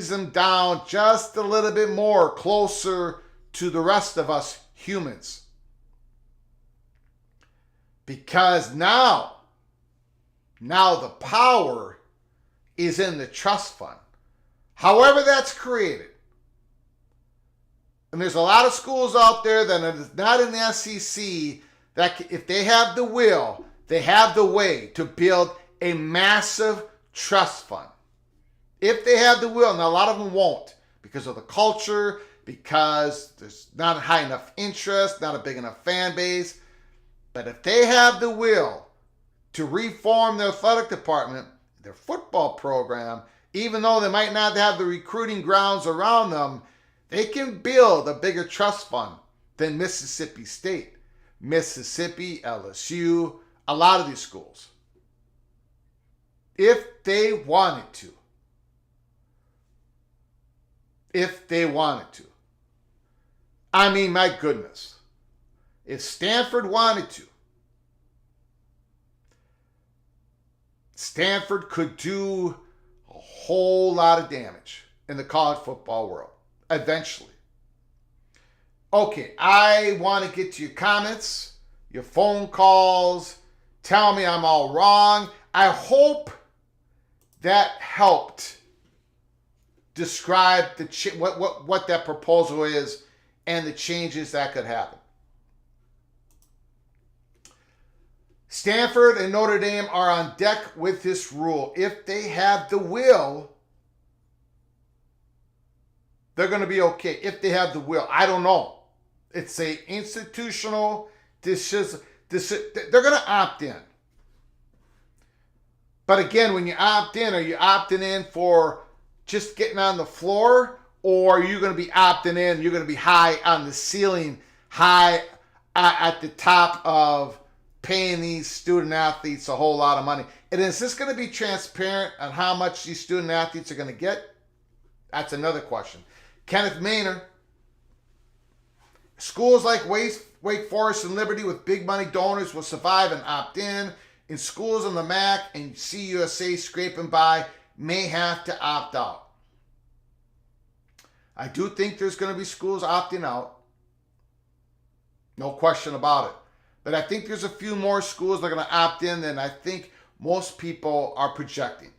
them down just a little bit more, closer to the rest of us humans. Because now the power is in the trust fund. However that's created. And there's a lot of schools out there that are not in the SEC that if they have the will, they have the way to build a massive trust fund. If they have the will, now a lot of them won't because of the culture, because there's not high enough interest, not a big enough fan base. But if they have the will to reform their athletic department, their football program, even though they might not have the recruiting grounds around them, they can build a bigger trust fund than Mississippi State, Mississippi, LSU, a lot of these schools. If they wanted to. If they wanted to. I mean, my goodness. If Stanford wanted to, Stanford could do a whole lot of damage in the college football world, eventually. Okay, I want to get to your comments, your phone calls. Tell me I'm all wrong. I hope that helped describe what that proposal is and the changes that could happen. Stanford and Notre Dame are on deck with this rule. If they have the will, they're going to be okay. If they have the will. I don't know. It's an institutional decision. They're going to opt in. But again, when you opt in, are you opting in for just getting on the floor? Or are you going to be opting in? You're going to be high on the ceiling, high at the top of paying these student athletes a whole lot of money. And is this going to be transparent on how much these student athletes are going to get? That's another question. Kenneth Maynor. Schools like Wake Forest and Liberty with big money donors will survive and opt in. And schools on the MAC and CUSA scraping by may have to opt out. I do think there's going to be schools opting out. No question about it. But I think there's a few more schools that are going to opt in than I think most people are projecting.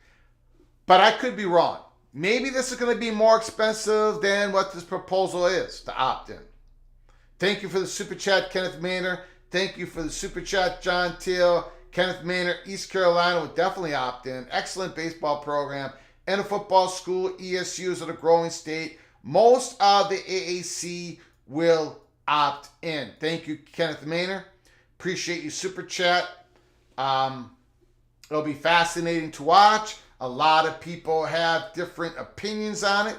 But I could be wrong. Maybe this is going to be more expensive than what this proposal is to opt in. Thank you for the super chat, Kenneth Maynor. Thank you for the super chat, John Till. Kenneth Maynor, East Carolina would definitely opt in. Excellent baseball program and a football school. ESU is in a growing state. Most of the AAC will opt in. Thank you, Kenneth Maynor. Appreciate you super chat. It'll be fascinating to watch. A lot of people have different opinions on it.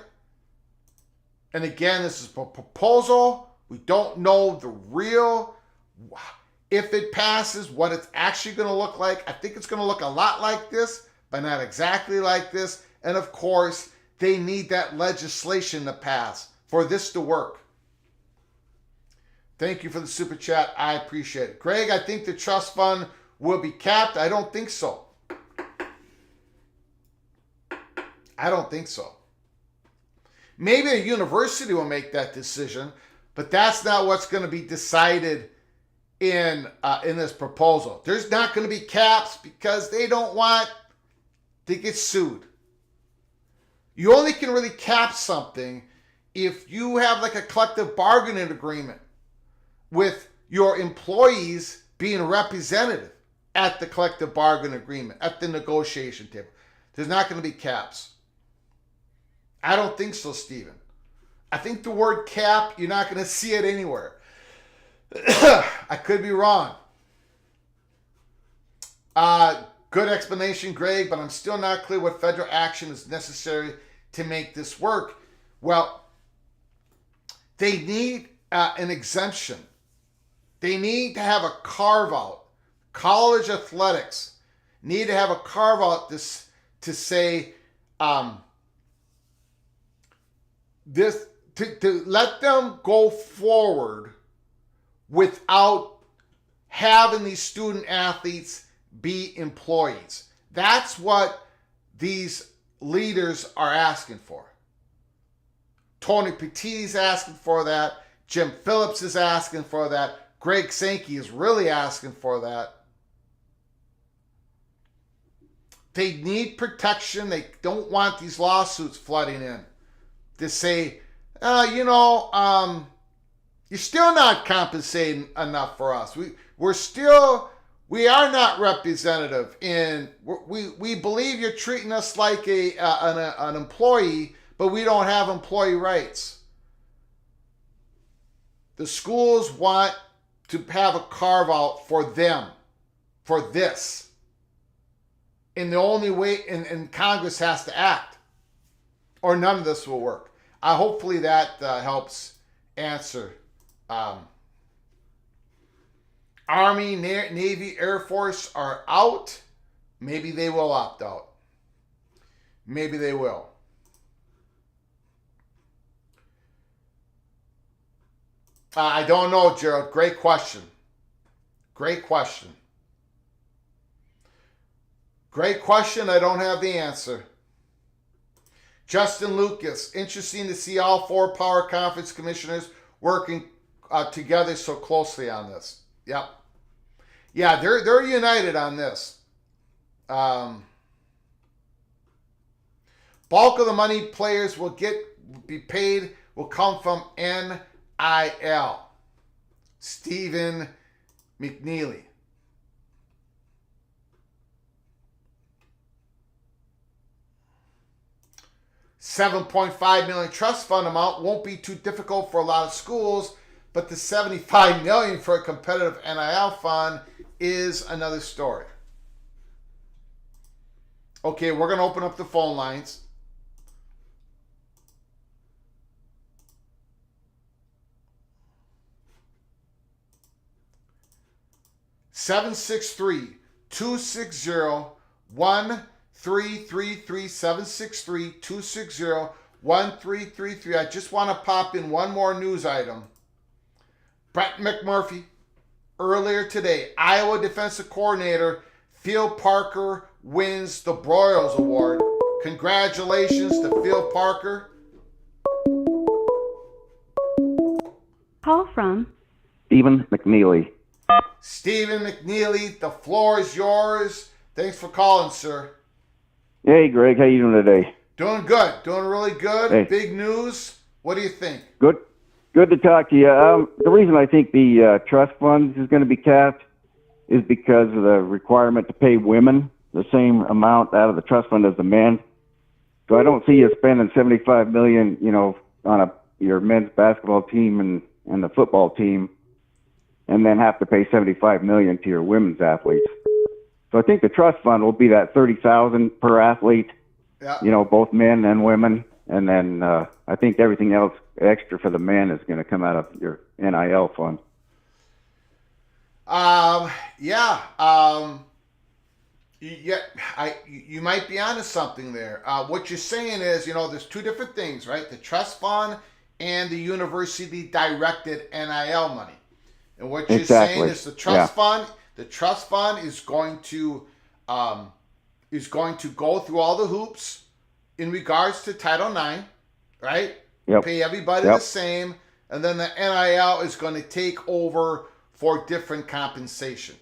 And again, this is a proposal. We don't know the real, if it passes, what it's actually going to look like. I think it's going to look a lot like this, but not exactly like this. And of course, they need that legislation to pass for this to work. Thank you for the super chat. I appreciate it. Greg, I think the trust fund will be capped. I don't think so. I don't think so. Maybe a university will make that decision, but that's not what's going to be decided in this proposal. There's not going to be caps because they don't want to get sued. You only can really cap something if you have like a collective bargaining agreement with your employees being representative at the collective bargaining agreement, at the negotiation table. There's not going to be caps. I don't think so, Stephen. I think the word cap, you're not going to see it anywhere. I could be wrong. Good explanation, Greg, but I'm still not clear what federal action is necessary to make this work. Well, they need an exemption. They need to have a carve-out. College athletics need to have a carve-out to say, um, this to let them go forward without having these student athletes be employees. That's what these leaders are asking for. Tony Petit's asking for that. Jim Phillips is asking for that. Greg Sankey is really asking for that. They need protection. They don't want these lawsuits flooding in to say, you're still not compensating enough for us. We are not representative, and we believe you're treating us like an employee, but we don't have employee rights. The schools want to have a carve out for them, for this. And the only way, and Congress has to act, or none of this will work. Hopefully that helps answer. Army, Navy, Air Force are out. Maybe they will opt out. Maybe they will. I don't know, Gerald. Great question. Great question. Great question. I don't have the answer. Justin Lucas. Interesting to see all 4 power conference commissioners working together so closely on this. Yep. Yeah, they're united on this. Bulk of the money players will be paid will come from NIL. Stephen McNeely. $7.5 million trust fund amount won't be too difficult for a lot of schools, but the $75 million for a competitive NIL fund is another story. Okay, we're going to open up the phone lines. Seven 763-260-1333 763-260-1333. I just want to pop in one more news item. Brett McMurphy, earlier today, Iowa defensive coordinator Phil Parker wins the Broyles Award. Congratulations to Phil Parker. Call from Stephen McNeely. Stephen McNeely, the floor is yours. Thanks for calling, sir. Hey, Greg. How you doing today? Doing good. Doing really good. Hey. Big news. What do you think? Good to talk to you. The reason I think the trust funds is going to be capped is because of the requirement to pay women the same amount out of the trust fund as the men. So I don't see you spending $75 million, on your men's basketball team and the football team, and then have to pay $75 million to your women's athletes. So I think the trust fund will be that $30,000 per athlete, both men and women. And then I think everything else extra for the men is going to come out of your NIL fund. You might be onto something there. What you're saying is, there's two different things, right? The trust fund and the university directed NIL money. And what you're saying is the trust fund. The trust fund is going to go through all the hoops in regards to Title IX, right? Yep. Pay everybody the same, and then the NIL is going to take over for different compensation.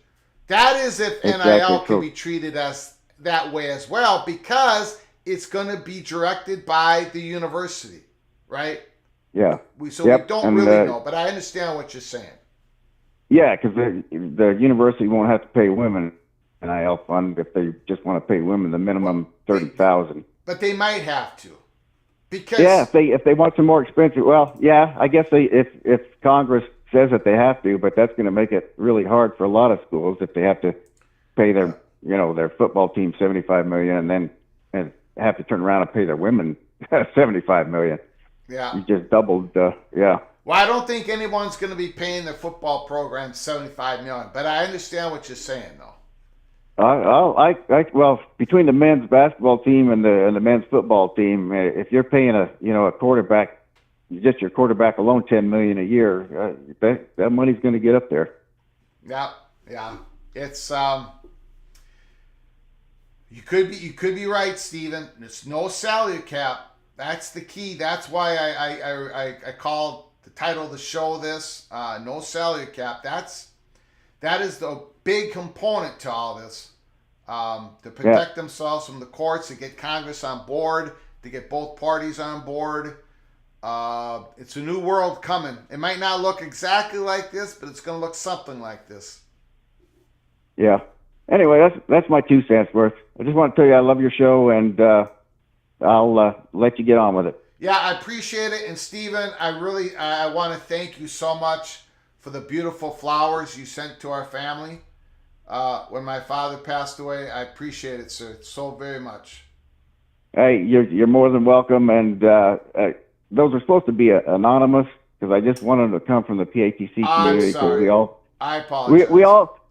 That is if NIL can be treated as that way as well, because it's going to be directed by the university, right? Yeah. We don't really know, but I understand what you're saying. Yeah, because the university won't have to pay women NIL fund if they just want to pay women the minimum $30,000. But they might have to, because if they want some more expensive. Well, I guess if Congress says that they have to, but that's going to make it really hard for a lot of schools if they have to pay their their football team $75 million and have to turn around and pay their women $75 million. Yeah, you just doubled. Well, I don't think anyone's going to be paying their football program $75 million, but I understand what you're saying, though. Well, between the men's basketball team and the men's football team, if you're paying a quarterback, just your quarterback alone, $10 million a year, that money's going to get up there. Yeah. It's you could be right, Stephen. There's no salary cap. That's the key. That's why I called the title of the show this. No salary cap. That is the big component to all this. To protect themselves from the courts, to get Congress on board, to get both parties on board. It's a new world coming. It might not look exactly like this, but it's going to look something like this. Yeah. Anyway, that's my 2 cents worth. I just want to tell you I love your show, and I'll let you get on with it. Yeah, I appreciate it. And Stephen, I want to thank you so much for the beautiful flowers you sent to our family when my father passed away. I appreciate it, sir, so very much. Hey, you're more than welcome. And those are supposed to be anonymous because I just wanted to come from the PATC community. I'm sorry. I apologize.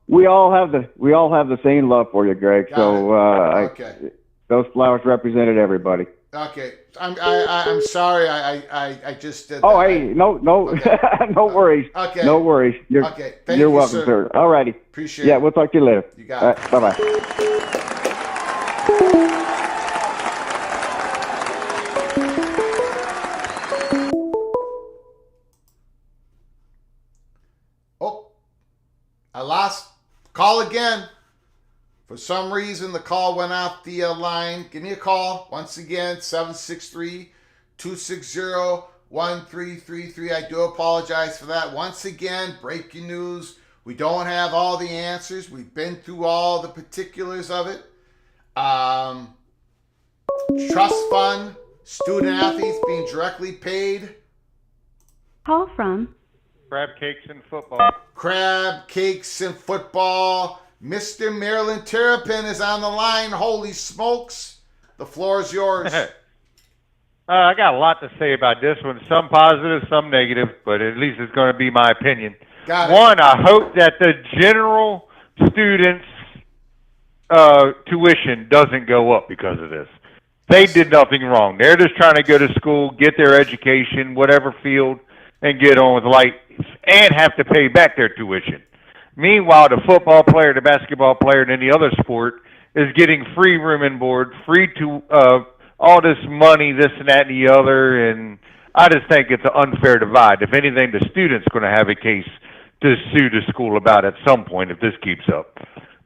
We all have the same love for you, Greg. Okay. Those flowers represented everybody. Okay, I'm sorry. I just did. Oh, hey, no, okay. No worries. Okay, no worries. Okay, thank you're you, welcome, sir. All righty. Appreciate it. Yeah, we'll talk to you later. You got it. Bye bye. Oh, I lost. Call again. For some reason, the call went off the line. Give me a call. Once again, 763-260-1333. I do apologize for that. Once again, breaking news. We don't have all the answers. We've been through all the particulars of it. Trust fund, student athletes being directly paid. Call from Crab cakes and football. Crab cakes and football. Mr. Maryland Terrapin is on the line. Holy smokes. The floor is yours. I got a lot to say about this one. Some positive, some negative, but at least it's going to be my opinion. Got it. One, I hope that the general students' tuition doesn't go up because of this. They did nothing wrong. They're just trying to go to school, get their education, whatever field, and get on with life, and have to pay back their tuition. Meanwhile, the football player, the basketball player, and any other sport is getting free room and board, free to all this money, this and that and the other, and I just think it's an unfair divide. If anything, the student's going to have a case to sue the school about at some point if this keeps up.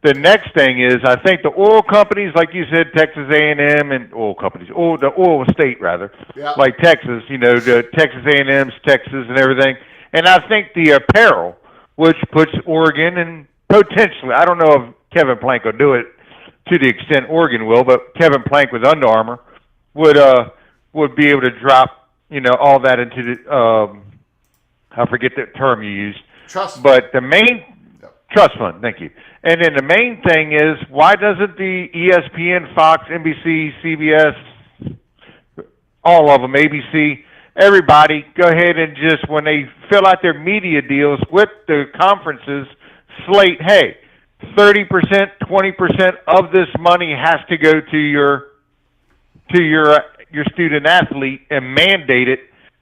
The next thing is, I think the oil companies, like you said, Texas A&M and the oil state rather, yeah. like Texas, the Texas A&M's, Texas and everything, and I think the apparel, which puts Oregon and potentially, I don't know if Kevin Plank will do it to the extent Oregon will, but Kevin Plank with Under Armour would be able to drop, all that into the, I forget the term you used. Trust. But the main trust fund, thank you. And then the main thing is, why doesn't the ESPN, Fox, NBC, CBS, all of them, ABC, everybody go ahead and just, when they fill out their media deals with the conferences, slate, hey, 30%, 20% of this money has to go to your student athlete and mandate it.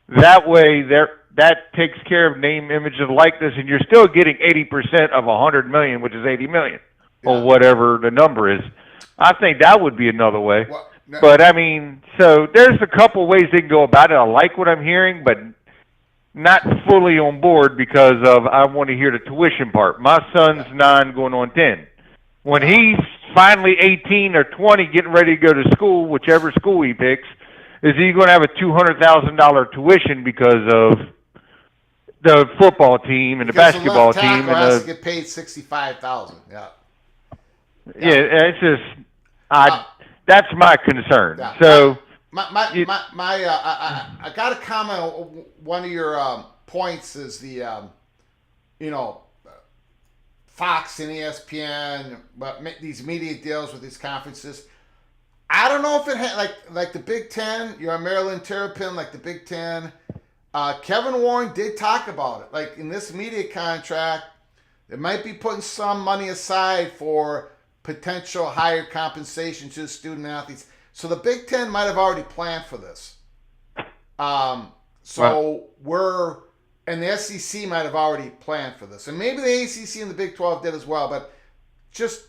That way, that takes care of name, image, and likeness, and you're still getting 80% of $100 million, which is $80 million, or whatever the number is. I think that would be another way. Well, no. But, I mean, so there's a couple ways they can go about it. I like what I'm hearing, but not fully on board because of I want to hear the tuition part. My son's 9 going on 10. When he's finally 18 or 20 getting ready to go to school, whichever school he picks, is he going to have a $200,000 tuition because of the football team and the basketball team? And has to get paid $65,000. Yeah. Yeah, it's just that's my concern. Yeah. So I got to comment on one of your points is the Fox and ESPN, but these media deals with these conferences. I don't know if it had like the Big Ten. You're a Maryland Terrapin, like the Big Ten. Kevin Warren did talk about it. Like in this media contract, they might be putting some money aside for potential higher compensation to the student athletes. So the Big Ten might have already planned for this. And the SEC might have already planned for this. And maybe the ACC and the Big 12 did as well. But just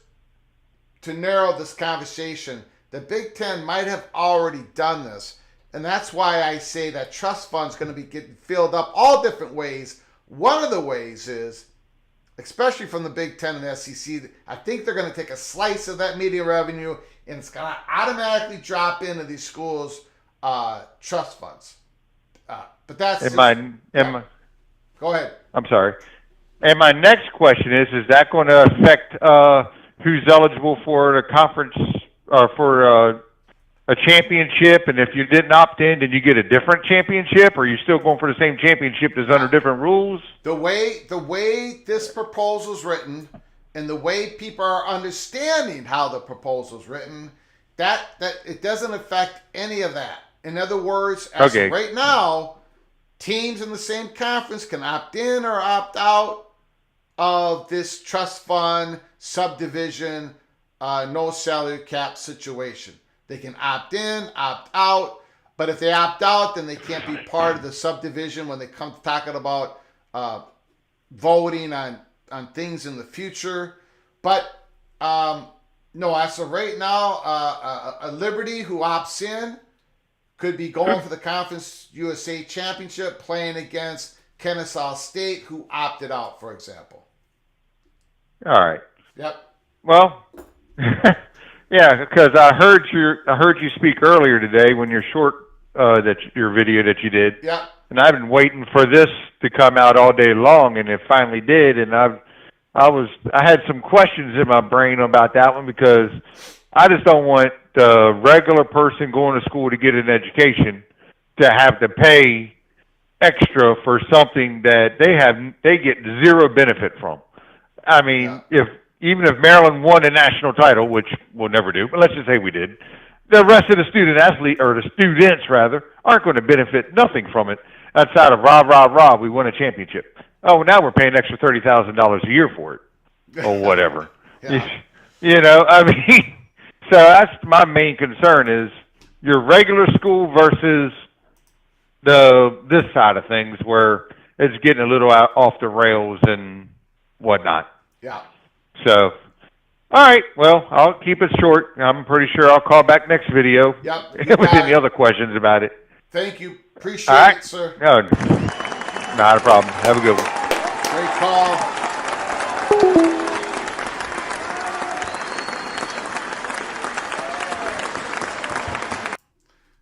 to narrow this conversation, the Big Ten might have already done this. And that's why I say that trust fund's going to be getting filled up all different ways. One of the ways is, especially from the Big Ten and the SEC, I think they're going to take a slice of that media revenue and it's going to automatically drop into these schools' trust funds. But that's... Go ahead. I'm sorry. And my next question is that going to affect who's eligible for the conference or for a championship? And if you didn't opt in, then you get a different championship? Or are you still going for the same championship that's under different rules? The way this proposal's written and the way people are understanding how the proposal's written, that it doesn't affect any of that. In other words, as of right now, teams in the same conference can opt in or opt out of this trust fund subdivision, no salary cap situation. They can opt in, opt out, but if they opt out, then they can't be part of the subdivision when they come to talking about voting on things in the future. But no, as of right now, a Liberty who opts in could be going for the Conference USA Championship, playing against Kennesaw State, who opted out, for example. All right. Yep. Well, yeah, because I heard you speak earlier today when your your video that you did. Yep. And I've been waiting for this to come out all day long, and it finally did. And I had some questions in my brain about that one because I just don't want the regular person going to school to get an education to have to pay extra for something that they get zero benefit from. I mean, even if Maryland won a national title, which we'll never do, but let's just say we did, the rest of the students aren't going to benefit nothing from it outside of rah, we won a championship. Oh, now we're paying extra $30,000 a year for it or whatever. You know, I mean, so that's my main concern is your regular school versus this side of things where it's getting a little off the rails and whatnot. Yeah. So, all right. Well, I'll keep it short. I'm pretty sure I'll call back next video. Yep. With any other questions about it. Thank you. Appreciate it, sir. No, not a problem. Have a good one. Great call.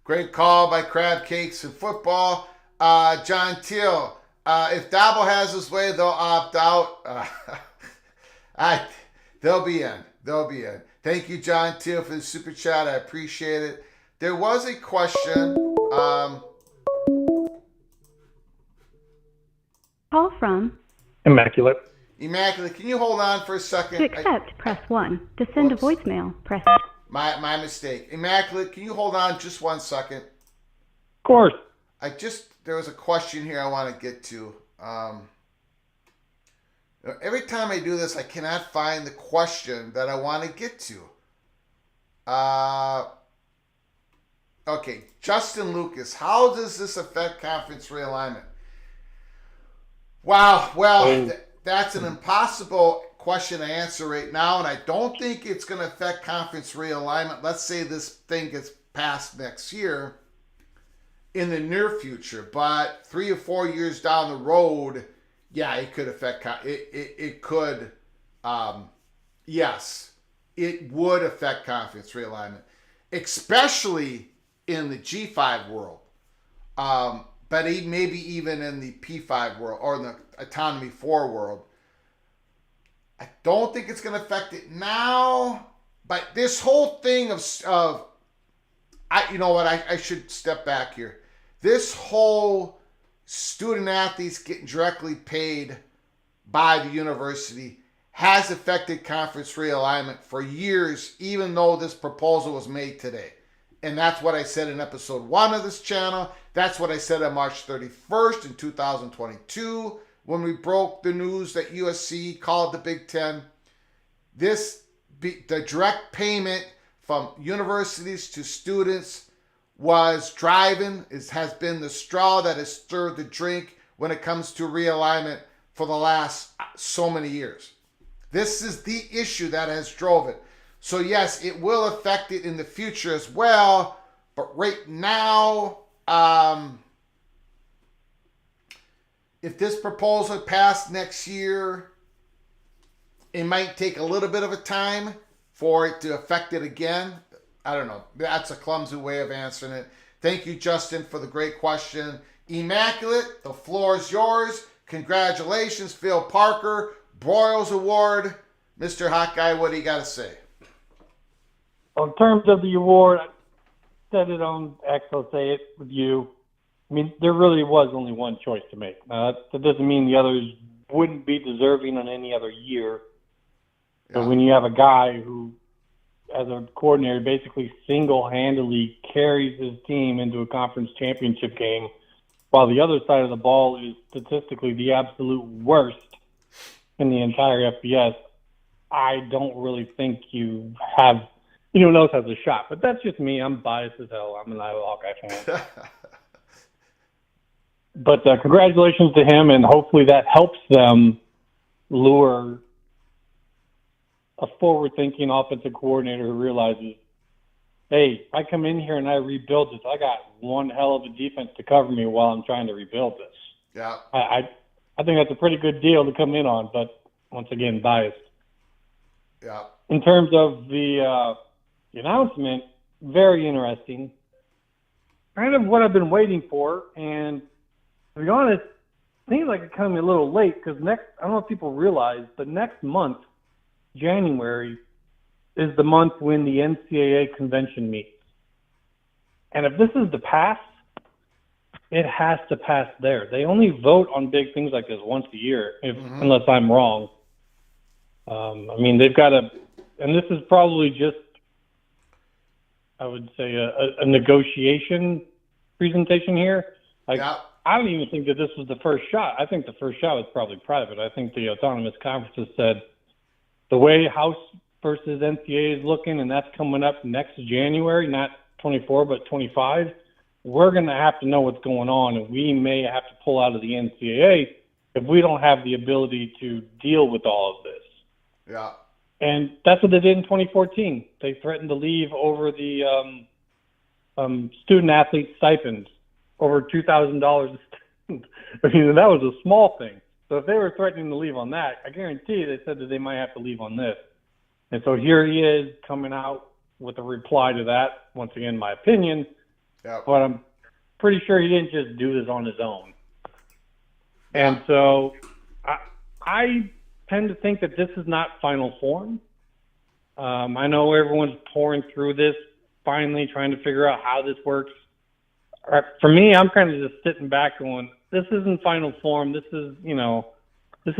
Great call by Crab Cakes and Football. John Teal, if Dabo has his way, they'll opt out. They'll be in. Thank you, John Teal, for the super chat. I appreciate it. There was a question. Call from Immaculate. Immaculate, can you hold on for a second? To accept, press 1. To send a voicemail, press... My mistake. Immaculate, can you hold on just 1 second? Of course. There was a question here I want to get to. Every time I do this, I cannot find the question that I want to get to. Okay, Justin Lucas, how does this affect conference realignment? Wow, well, that's an impossible question to answer right now, and I don't think it's going to affect conference realignment. Let's say this thing gets passed next year in the near future, but 3 or 4 years down the road, yeah, it could affect it could yes, it would affect conference realignment, especially in the G5 world, but maybe even in the P5 world or in the Autonomy 4 world. I don't think it's going to affect it now, but this whole thing you know what, I should step back here. This whole student athletes getting directly paid by the university has affected conference realignment for years, even though this proposal was made today. And that's what I said in episode 1 of this channel. That's what I said on March 31st in 2022 when we broke the news that USC called the Big Ten. This the direct payment from universities to students has been the straw that has stirred the drink when it comes to realignment for the last so many years. This is the issue that has drove it. So yes, it will affect it in the future as well, but right now, if this proposal passed next year, it might take a little bit of a time for it to affect it again. I don't know. That's a clumsy way of answering it. Thank you, Justin, for the great question. Immaculate, the floor is yours. Congratulations, Phil Parker. Broyles Award. Mr. Hot Guy, what do you got to say? Well, in terms of the award, I said it on X, I'll say it with you. I mean, there really was only one choice to make. That doesn't mean the others wouldn't be deserving on any other year. Yeah. But when you have a guy who, as a coordinator, basically single-handedly carries his team into a conference championship game, while the other side of the ball is statistically the absolute worst in the entire FBS, I don't really think anyone else has a shot. But that's just me. I'm biased as hell. I'm an Iowa Hawkeye fan. But congratulations to him, and hopefully that helps them lure a forward-thinking offensive coordinator who realizes, hey, if I come in here and I rebuild this, I got one hell of a defense to cover me while I'm trying to rebuild this. Yeah. I think that's a pretty good deal to come in on, but once again, biased. Yeah. In terms of the announcement, very interesting. Kind of what I've been waiting for, and to be honest, it seems like it's coming a little late because I don't know if people realize, but next month, January, is the month when the NCAA convention meets. And if this is to pass, it has to pass there. They only vote on big things like this once a year, unless I'm wrong. I mean, they've got and this is probably just, I would say, a negotiation presentation here. Yeah. I don't even think that this was the first shot. I think the first shot was probably private. I think the autonomous conferences said the way House versus NCAA is looking, and that's coming up next January, not 24, but 25, we're going to have to know what's going on, and we may have to pull out of the NCAA if we don't have the ability to deal with all of this. Yeah. And that's what they did in 2014. They threatened to leave over the student-athlete stipends, over $2,000 a student. I mean, that was a small thing. So if they were threatening to leave on that, I guarantee they said that they might have to leave on this. And so here he is coming out with a reply to that. Once again, my opinion. Yeah. But I'm pretty sure he didn't just do this on his own. And so I tend to think that this is not final form. I know everyone's pouring through this, finally trying to figure out how this works. For me, I'm kind of just sitting back going, this isn't final form. This is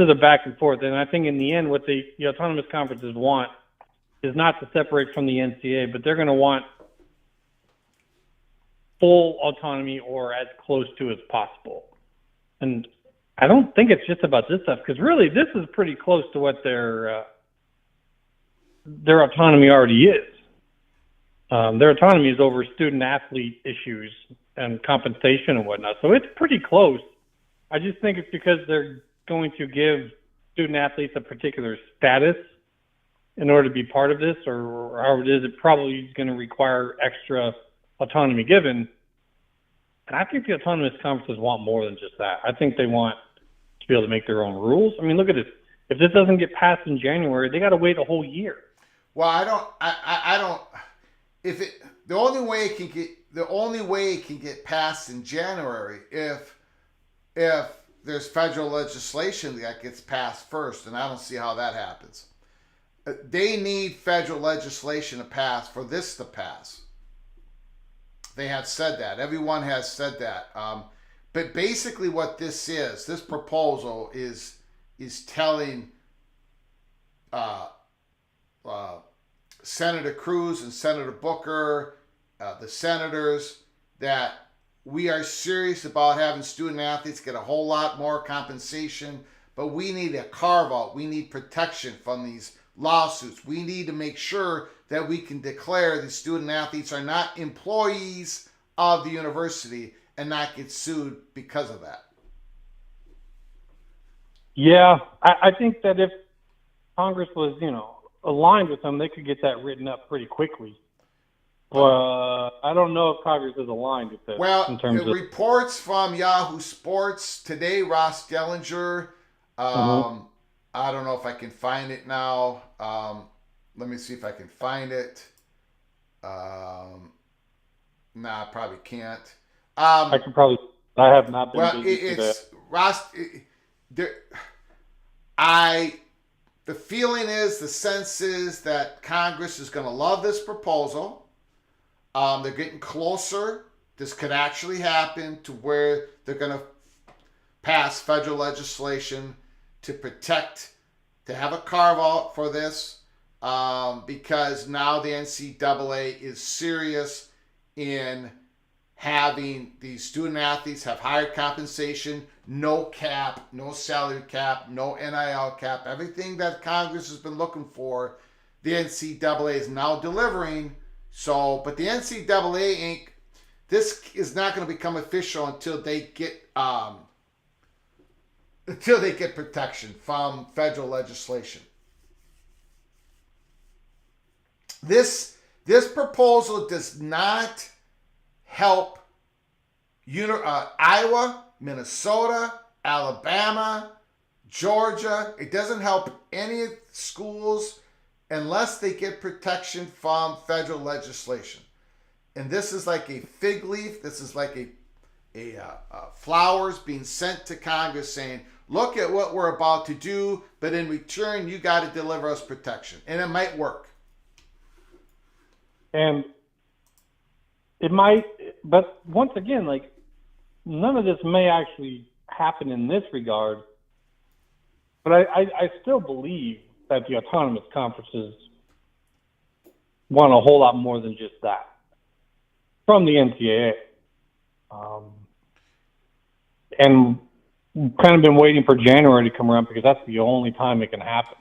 a back and forth. And I think in the end, what the autonomous conferences want is not to separate from the NCAA, but they're going to want full autonomy or as close to as possible. And I don't think it's just about this stuff, because really this is pretty close to what their autonomy already is. Their autonomy is over student-athlete issues and compensation and whatnot. So it's pretty close. I just think it's because they're going to give student-athletes a particular status in order to be part of this, or however it is, it probably is going to require extra autonomy given. And I think the autonomous conferences want more than just that. I think they want to be able to make their own rules. I mean, look at this. If this doesn't get passed in January, they got to wait a whole year. Well, I don't. If it the only way it can get passed in January if there's federal legislation that gets passed first, and I don't see how that happens. They need federal legislation to pass for this to pass. They have said that. Everyone has said that. But basically, what this proposal is telling Senator Cruz and Senator Booker, the senators, that we are serious about having student athletes get a whole lot more compensation, but we need a carve out. We need protection from these lawsuits. We need to make sure that we can declare the student athletes are not employees of the university and not get sued because of that. Yeah, I think that if Congress was, aligned with them, they could get that written up pretty quickly. But I don't know if Congress is aligned with this. Well, in terms of reports from Yahoo Sports today, Ross Dellinger, I don't know if I can find it now. Let me see if I can find it. Nah, I probably can't. I have not been busy today. Ross. The feeling is, the sense is that Congress is going to love this proposal. They're getting closer. This could actually happen to where they're going to pass federal legislation to have a carve out for this, because now the NCAA is serious in having these student athletes have higher compensation, no cap, no salary cap, no NIL cap, everything that Congress has been looking for, the NCAA is now delivering. So, but the NCAA Inc., this is not going to become official until they get protection from federal legislation. This proposal does not help Iowa, Minnesota, Alabama, Georgia. It doesn't help any schools unless they get protection from federal legislation. And this is like a fig leaf. This is like a flowers being sent to Congress saying, look at what we're about to do, but in return, you got to deliver us protection. And it might work. And it might, but once again, like, none of this may actually happen in this regard. But I still believe that the autonomous conferences want a whole lot more than just that from the NCAA. And kind of been waiting for January to come around because that's the only time it can happen.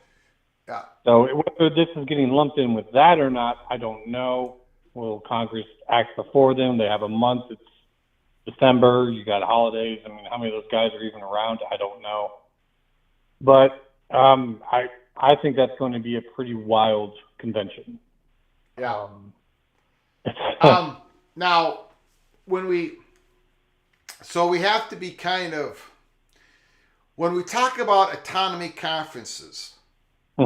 Yeah. So whether this is getting lumped in with that or not, I don't know. Will Congress act before them? They have a month. It's December. You got holidays. I mean, how many of those guys are even around? I don't know. But I think that's going to be a pretty wild convention. Yeah. Now, we have to be kind of, when we talk about autonomy conferences, we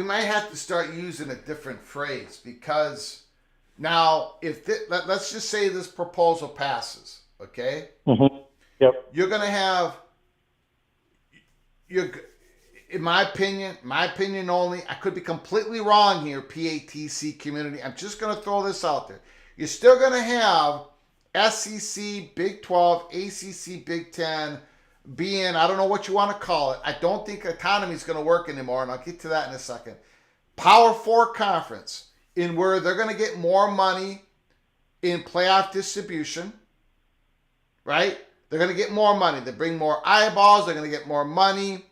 might have to start using a different phrase, because now, let's just say this proposal passes, okay? Yep. You're going to have, in my opinion only, I could be completely wrong here, PATC community. I'm just going to throw this out there. You're still going to have SEC, Big 12, ACC, Big 10 being, I don't know what you want to call it. I don't think autonomy is going to work anymore, and I'll get to that in a second. Power 4 conference, in where they're going to get more money in playoff distribution, right? They're going to get more money. They bring more eyeballs. They're going to get more money.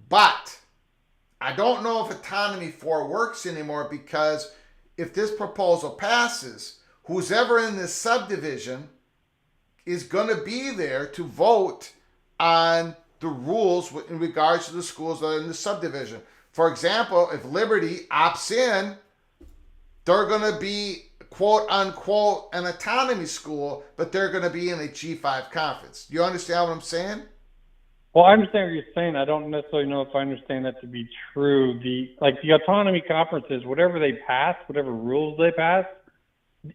But I don't know if autonomy 4 works anymore, because if this proposal passes, who's ever in this subdivision is going to be there to vote on the rules in regards to the schools that are in the subdivision. For example, if Liberty opts in, they're going to be, quote unquote, an autonomy school, but they're going to be in a G5 conference. You understand what I'm saying? Well, I understand what you're saying. I don't necessarily know if I understand that to be true. The autonomy conferences, whatever they pass, whatever rules they pass,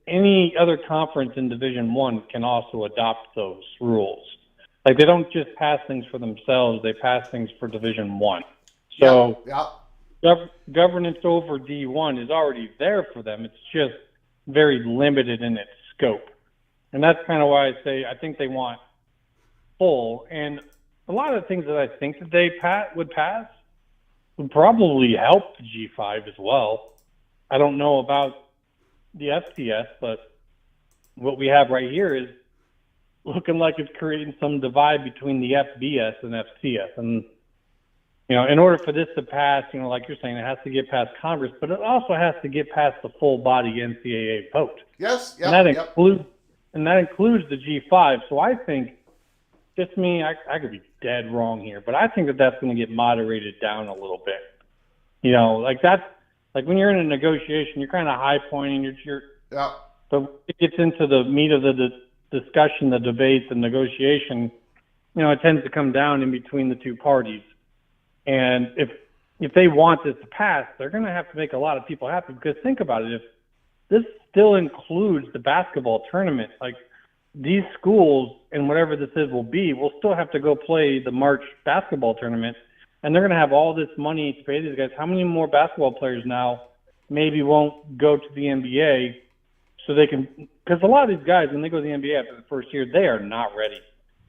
any other conference in Division I can also adopt those rules. Like, they don't just pass things for themselves; they pass things for Division I. So, governance over D1 is already there for them. It's just very limited in its scope, and that's kind of why I say I think they want full. And a lot of the things that I think that they would pass would probably help the G5 as well. I don't know about the FCS, but what we have right here is looking like it's creating some divide between the FBS and FCS. And, in order for this to pass, like you're saying, it has to get past Congress, but it also has to get past the full body NCAA vote. Yes, and that includes the G5. So I think, just me, I could be dead wrong here, but I think that that's going to get moderated down a little bit. Like when you're in a negotiation, you're kind of high pointing. But it gets into the meat of the discussion, the debate, the negotiation. It tends to come down in between the two parties. And if they want this to pass, they're going to have to make a lot of people happy. Because think about it, if this still includes the basketball tournament, like these schools and whatever this will still have to go play the March basketball tournament. And they're going to have all this money to pay these guys. How many more basketball players now maybe won't go to the NBA so they can – because a lot of these guys, when they go to the NBA after the first year, they are not ready.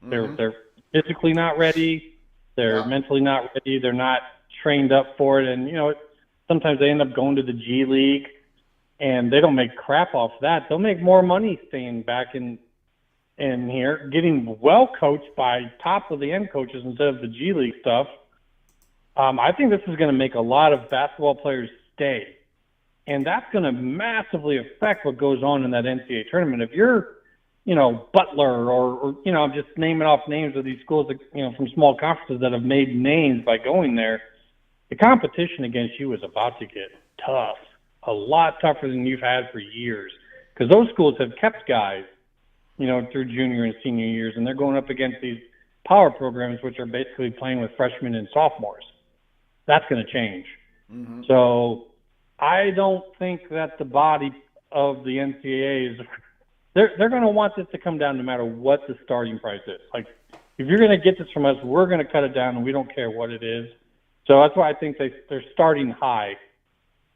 Mm-hmm. They're physically not ready. They're mentally not ready. They're not trained up for it. And, sometimes they end up going to the G League, and they don't make crap off that. They'll make more money staying back in here, getting well coached by top-of-the-end coaches instead of the G League stuff. I think this is going to make a lot of basketball players stay. And that's going to massively affect what goes on in that NCAA tournament. If you're, Butler or I'm just naming off names of these schools, that, from small conferences that have made names by going there, the competition against you is about to get tough, a lot tougher than you've had for years. Because those schools have kept guys, through junior and senior years, and they're going up against these power programs, which are basically playing with freshmen and sophomores. That's going to change. Mm-hmm. So I don't think that the body of the NCAA is – they're going to want this to come down no matter what the starting price is. Like, if you're going to get this from us, we're going to cut it down, and we don't care what it is. So that's why I think they're starting high.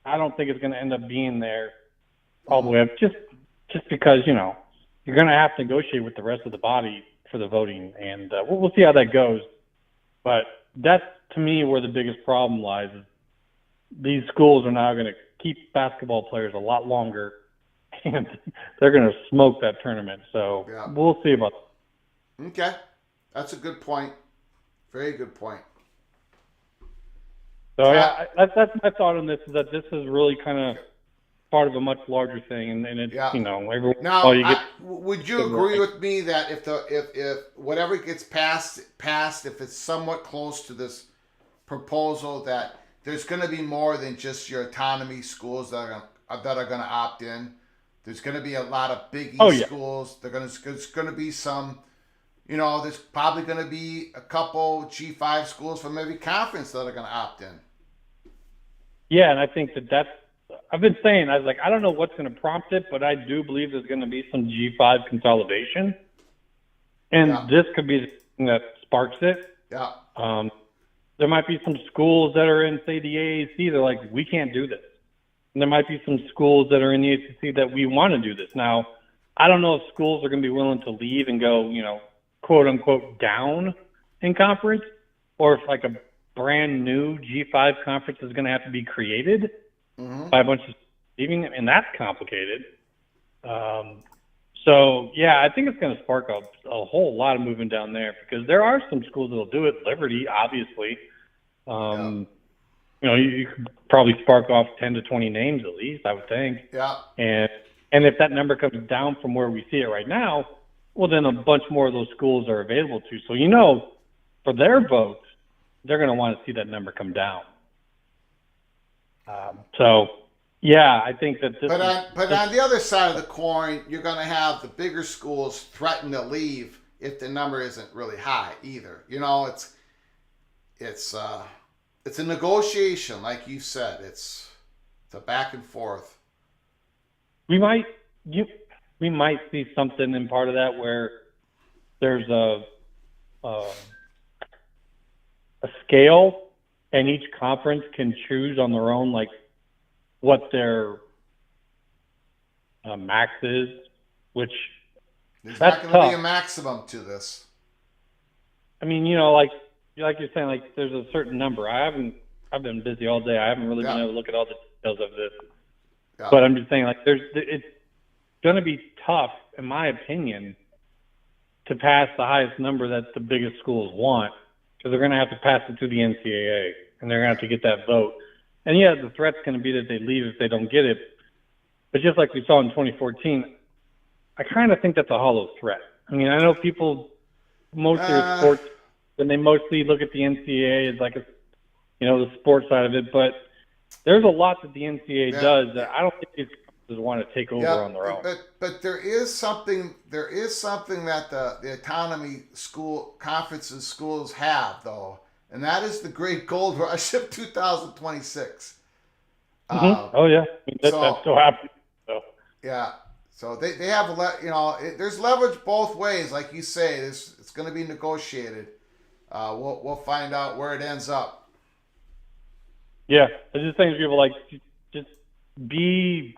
I don't think it's going to end up being there all the way up just because, you're going to have to negotiate with the rest of the body for the voting, and we'll see how that goes. But that's, to me, where the biggest problem lies. Is these schools are now going to keep basketball players a lot longer, and they're going to smoke that tournament. So We'll see about that. Okay. That's a good point. Very good point. So, that's my thought on this, is that this is really kind of part of a much larger thing, and it's, everyone. Now, would you agree with me that if whatever gets passed, if it's somewhat close to this proposal, that there's going to be more than just your autonomy schools that are going to opt in? There's going to be a lot of Big East schools. There's going to be some, there's probably going to be a couple G5 schools from every conference that are going to opt in. Yeah, and I think that's, I've been saying, I was like, I don't know what's going to prompt it, but I do believe there's going to be some G5 consolidation. And this could be the thing that sparks it. Yeah. There might be some schools that are in, say, the AAC. They're like, we can't do this. And there might be some schools that are in the ACC that we want to do this. Now, I don't know if schools are going to be willing to leave and go, quote unquote, down in conference, or if like a brand new G5 conference is going to have to be created by a bunch of leaving, and that's complicated. So, I think it's going to spark a whole lot of movement down there, because there are some schools that will do it. Liberty, obviously. You could probably spark off 10 to 20 names at least, I would think. Yeah. And if that number comes down from where we see it right now, well, then a bunch more of those schools are available to. So, for their votes, they're going to want to see that number come down. I think that this. But on the other side of the coin, you're going to have the bigger schools threaten to leave if the number isn't really high either. It's a negotiation, like you said. It's a back and forth. We might see something in part of that where there's a scale, and each conference can choose on their own, like, what their max is, which there's that's not going to be tough. a maximum to this. I mean, like you're saying, like, there's a certain number. I've been busy all day. I haven't really been able to look at all the details of this. Yeah. But I'm just saying, like, it's going to be tough, in my opinion, to pass the highest number that the biggest schools want, because they're going to have to pass it through the NCAA, and they're going to have to get that vote. And yeah, the threat's going to be that they leave if they don't get it. But just like we saw in 2014, I kind of think that's a hollow threat. I mean, I know people, most of their sports, and they mostly look at the NCAA as like a, the sports side of it, but there's a lot that the NCAA does that I don't think these coaches want to take over on their own. But there is something that the autonomy school conferences schools have, though, and that is the great gold rush of 2026. Oh yeah, I'm so happy. So. Yeah, so they have there's leverage both ways, like you say. It's going to be negotiated. We'll find out where it ends up. Yeah, I just think people just be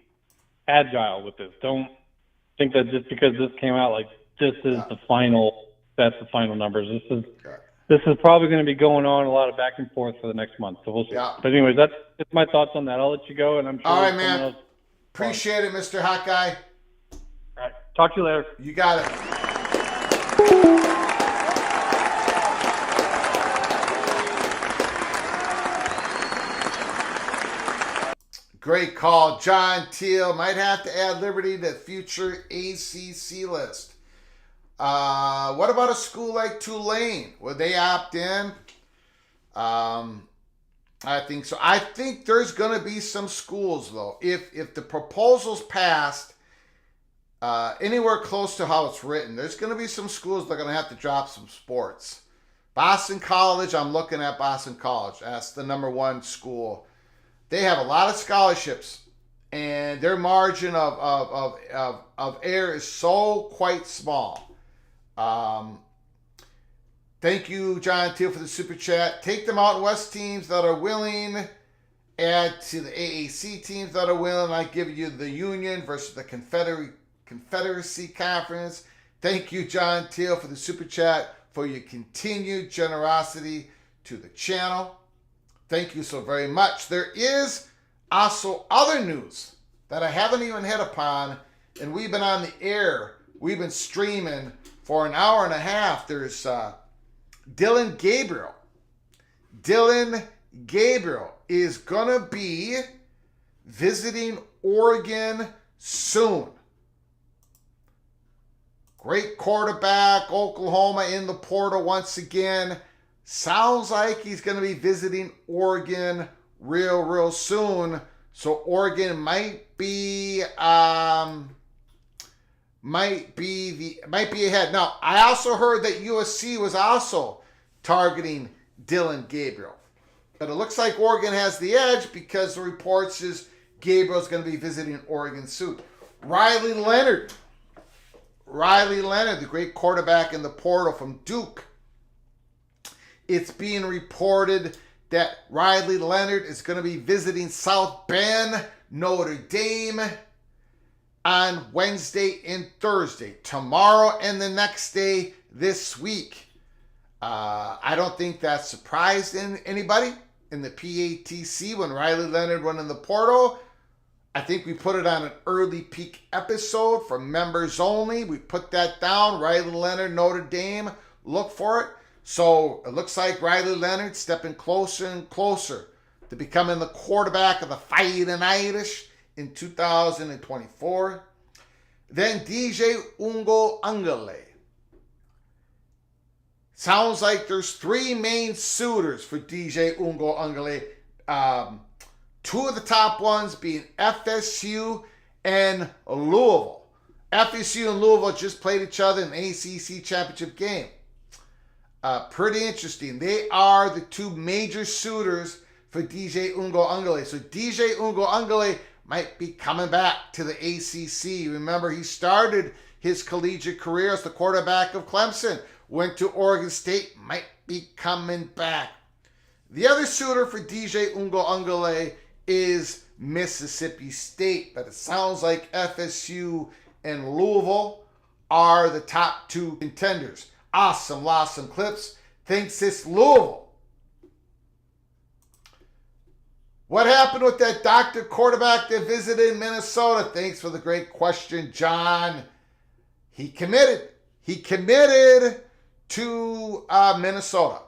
agile with this. Don't think that just because this came out this is the final. That's the final numbers. This is probably going to be going on a lot of back and forth for the next month. So we'll see. Yeah. But anyways, that's my thoughts on that. I'll let you go, and I'm sure. All right, man. Appreciate it, Mr. Hot Guy. All right. Talk to you later. You got it. Great call. John Teal might have to add Liberty to future ACC list. What about a school like Tulane? Would they opt in? I think so. I think there's going to be some schools, though. If the proposal's passed anywhere close to how it's written, there's going to be some schools that are going to have to drop some sports. Boston College, I'm looking at Boston College. That's the number one school. They have a lot of scholarships, and their margin of error is so quite small. Thank you, John Teal, for the super chat. Take the Mountain West teams that are willing. Add to the AAC teams that are willing. I give you the Union versus the Confederacy Conference. Thank you, John Teal, for the super chat, for your continued generosity to the channel. Thank you so very much. There is also other news that I haven't even hit upon, and we've been on the air. We've been streaming for an hour and a half. There's Dillon Gabriel. Dillon Gabriel is going to be visiting Oregon soon. Great quarterback, Oklahoma in the portal once again. Sounds like he's going to be visiting Oregon real soon. So Oregon might be ahead. Now, I also heard that USC was also targeting Dillon Gabriel. But it looks like Oregon has the edge because the reports is Gabriel's going to be visiting Oregon soon. Riley Leonard, the great quarterback in the portal from Duke. It's being reported that Riley Leonard is going to be visiting South Bend, Notre Dame on Wednesday and Thursday. Tomorrow and the next day this week. I don't think that surprised anybody in the PATC when Riley Leonard went in the portal. I think we put it on an early peak episode for members only. We put that down. Riley Leonard, Notre Dame. Look for it. So it looks like Riley Leonard stepping closer and closer to becoming the quarterback of the Fighting Irish in 2024. Then DJ Ungo Ungale. Sounds like there's three main suitors for DJ Ungo Ungale. Two of the top ones being FSU and Louisville. FSU and Louisville just played each other in the ACC championship game. Pretty interesting. They are the two major suitors for DJ Ungo Ungale. So DJ Ungo Ungale might be coming back to the ACC. Remember, he started his collegiate career as the quarterback of Clemson. Went to Oregon State, might be coming back. The other suitor for DJ Ungo Ungale is Mississippi State. But it sounds like FSU and Louisville are the top two contenders. Awesome Clips thinks it's Louisville. What happened with that doctor quarterback that visited Minnesota? Thanks for the great question, John. He committed. He committed to Minnesota.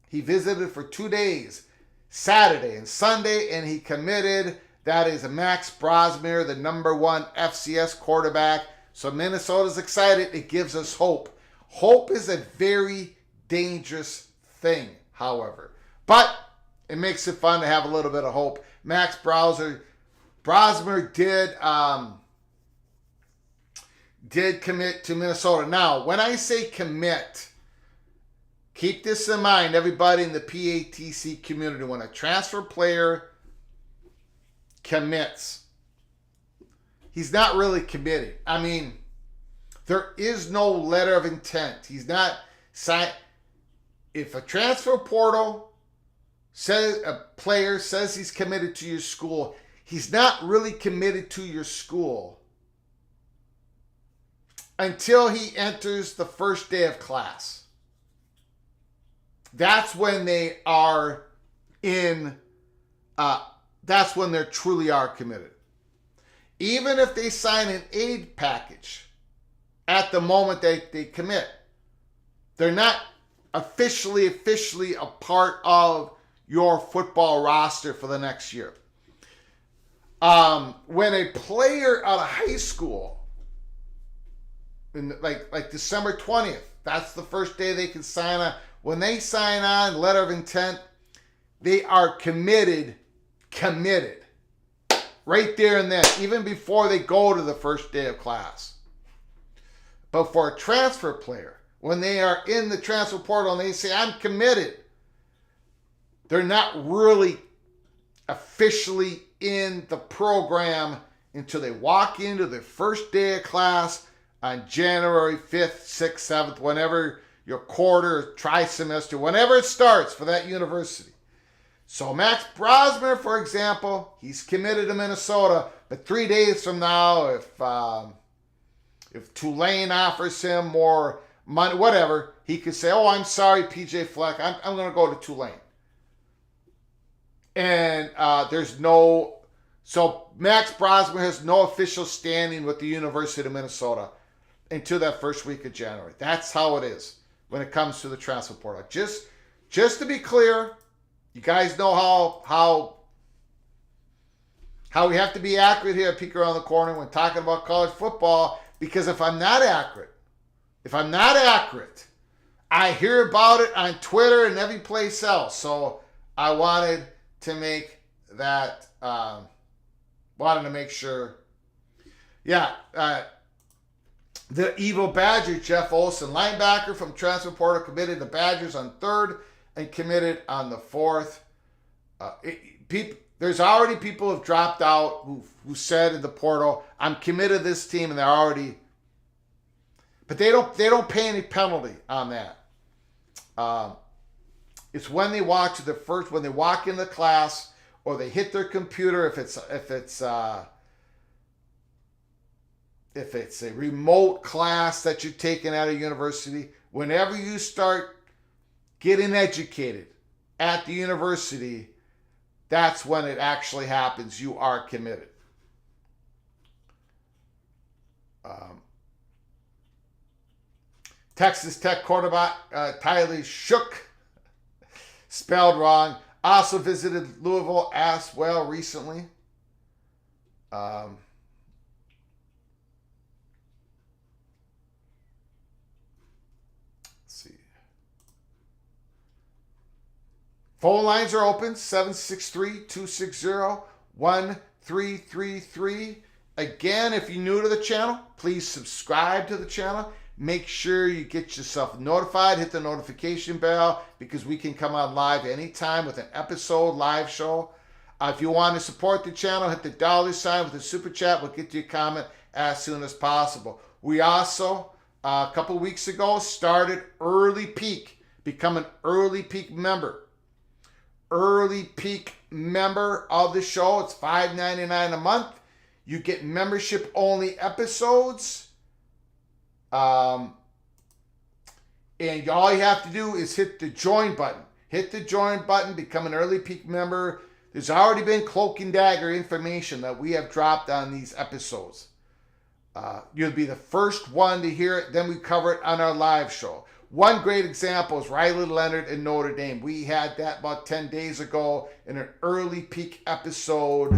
He visited for 2 days, Saturday and Sunday, and he committed. That is Max Brosmer, the number 1 FCS quarterback. So Minnesota's excited. It gives us hope. Hope is a very dangerous thing, however. But it makes it fun to have a little bit of hope. Max Brosmer did commit to Minnesota. Now, when I say commit, keep this in mind, everybody in the PATC community. When a transfer player commits, he's not really committing. I mean, there is no letter of intent. He's not signed. If a transfer portal says a player says he's committed to your school, he's not really committed to your school until he enters the first day of class. That's when they are in, that's when they truly are committed. Even if they sign an aid package at the moment they commit, they're not officially a part of your football roster for the next year. When a player out of high school, in like December 20th, that's the first day they can sign on. When they sign on, letter of intent, they are committed. Right there and then, even before they go to the first day of class. But for a transfer player, when they are in the transfer portal and they say, I'm committed, they're not really officially in the program until they walk into their first day of class on January 5th, 6th, 7th, whenever your quarter, tri-semester, whenever it starts for that university. So Max Brosmer, for example, he's committed to Minnesota, but 3 days from now, if Tulane offers him more money, whatever, he could say, oh, I'm sorry, PJ Fleck, I'm going to go to Tulane. And so Max Brosmer has no official standing with the University of Minnesota until that first week of January. That's how it is when it comes to the transfer portal. Just to be clear, you guys know how we have to be accurate here at Peek Around the Corner when talking about college football, because if I'm not accurate, I hear about it on Twitter and every place else. So I wanted to make that, make sure. Yeah, the Evil Badger, Jeff Olson, linebacker from transfer portal, committed to Badgers on 3rd and committed on the 4th. There's already people who have dropped out who said in the portal, I'm committed to this team, and they're already, but they don't pay any penalty on that. It's when they walk when they walk in the class, or they hit their computer, if it's a remote class that you're taking at a university. Whenever you start getting educated at the university, that's when it actually happens. You are committed. Texas Tech quarterback Tyler Shook, spelled wrong, also visited Louisville as well recently. Let's see. Phone lines are open, 763-260-1333. Again, if you're new to the channel, please subscribe to the channel. Make sure you get yourself notified, hit the notification bell, because we can come on live anytime with an episode, live show. If you want to support the channel, hit the $sign with the super chat. We'll get to your comment as soon as possible. We also, a couple weeks ago, started Early Peak. Become an Early Peak member. Early Peak member of the show. It's $5.99 a month. You get membership-only episodes. And all you have to do is hit the join button. Hit the join button, become an Early Peak member. There's already been cloak and dagger information that we have dropped on these episodes. You'll be the first one to hear it. Then we cover it on our live show. One great example is Riley Leonard in Notre Dame. We had that about 10 days ago in an early peak episode.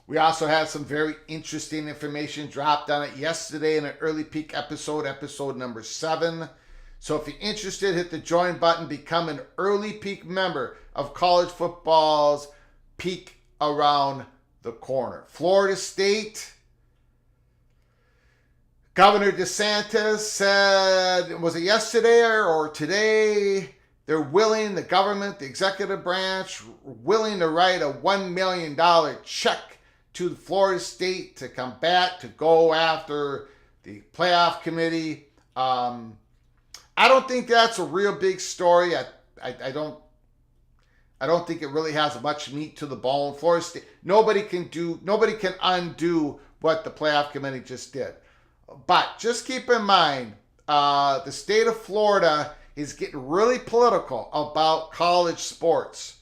We also had some very interesting information dropped on it yesterday in an early peak episode, episode number 7. So if you're interested, hit the join button, become an early peak member of college football's Peak Around the Corner. Florida State, Governor DeSantis said, was it yesterday or today? They're willing, the government, the executive branch, willing to write a $1 million check to the Florida State to come back, to go after the playoff committee. I don't think that's a real big story. I don't think it really has much meat to the bone. Florida State, nobody can undo what the playoff committee just did. But just keep in mind, the state of Florida is getting really political about college sports.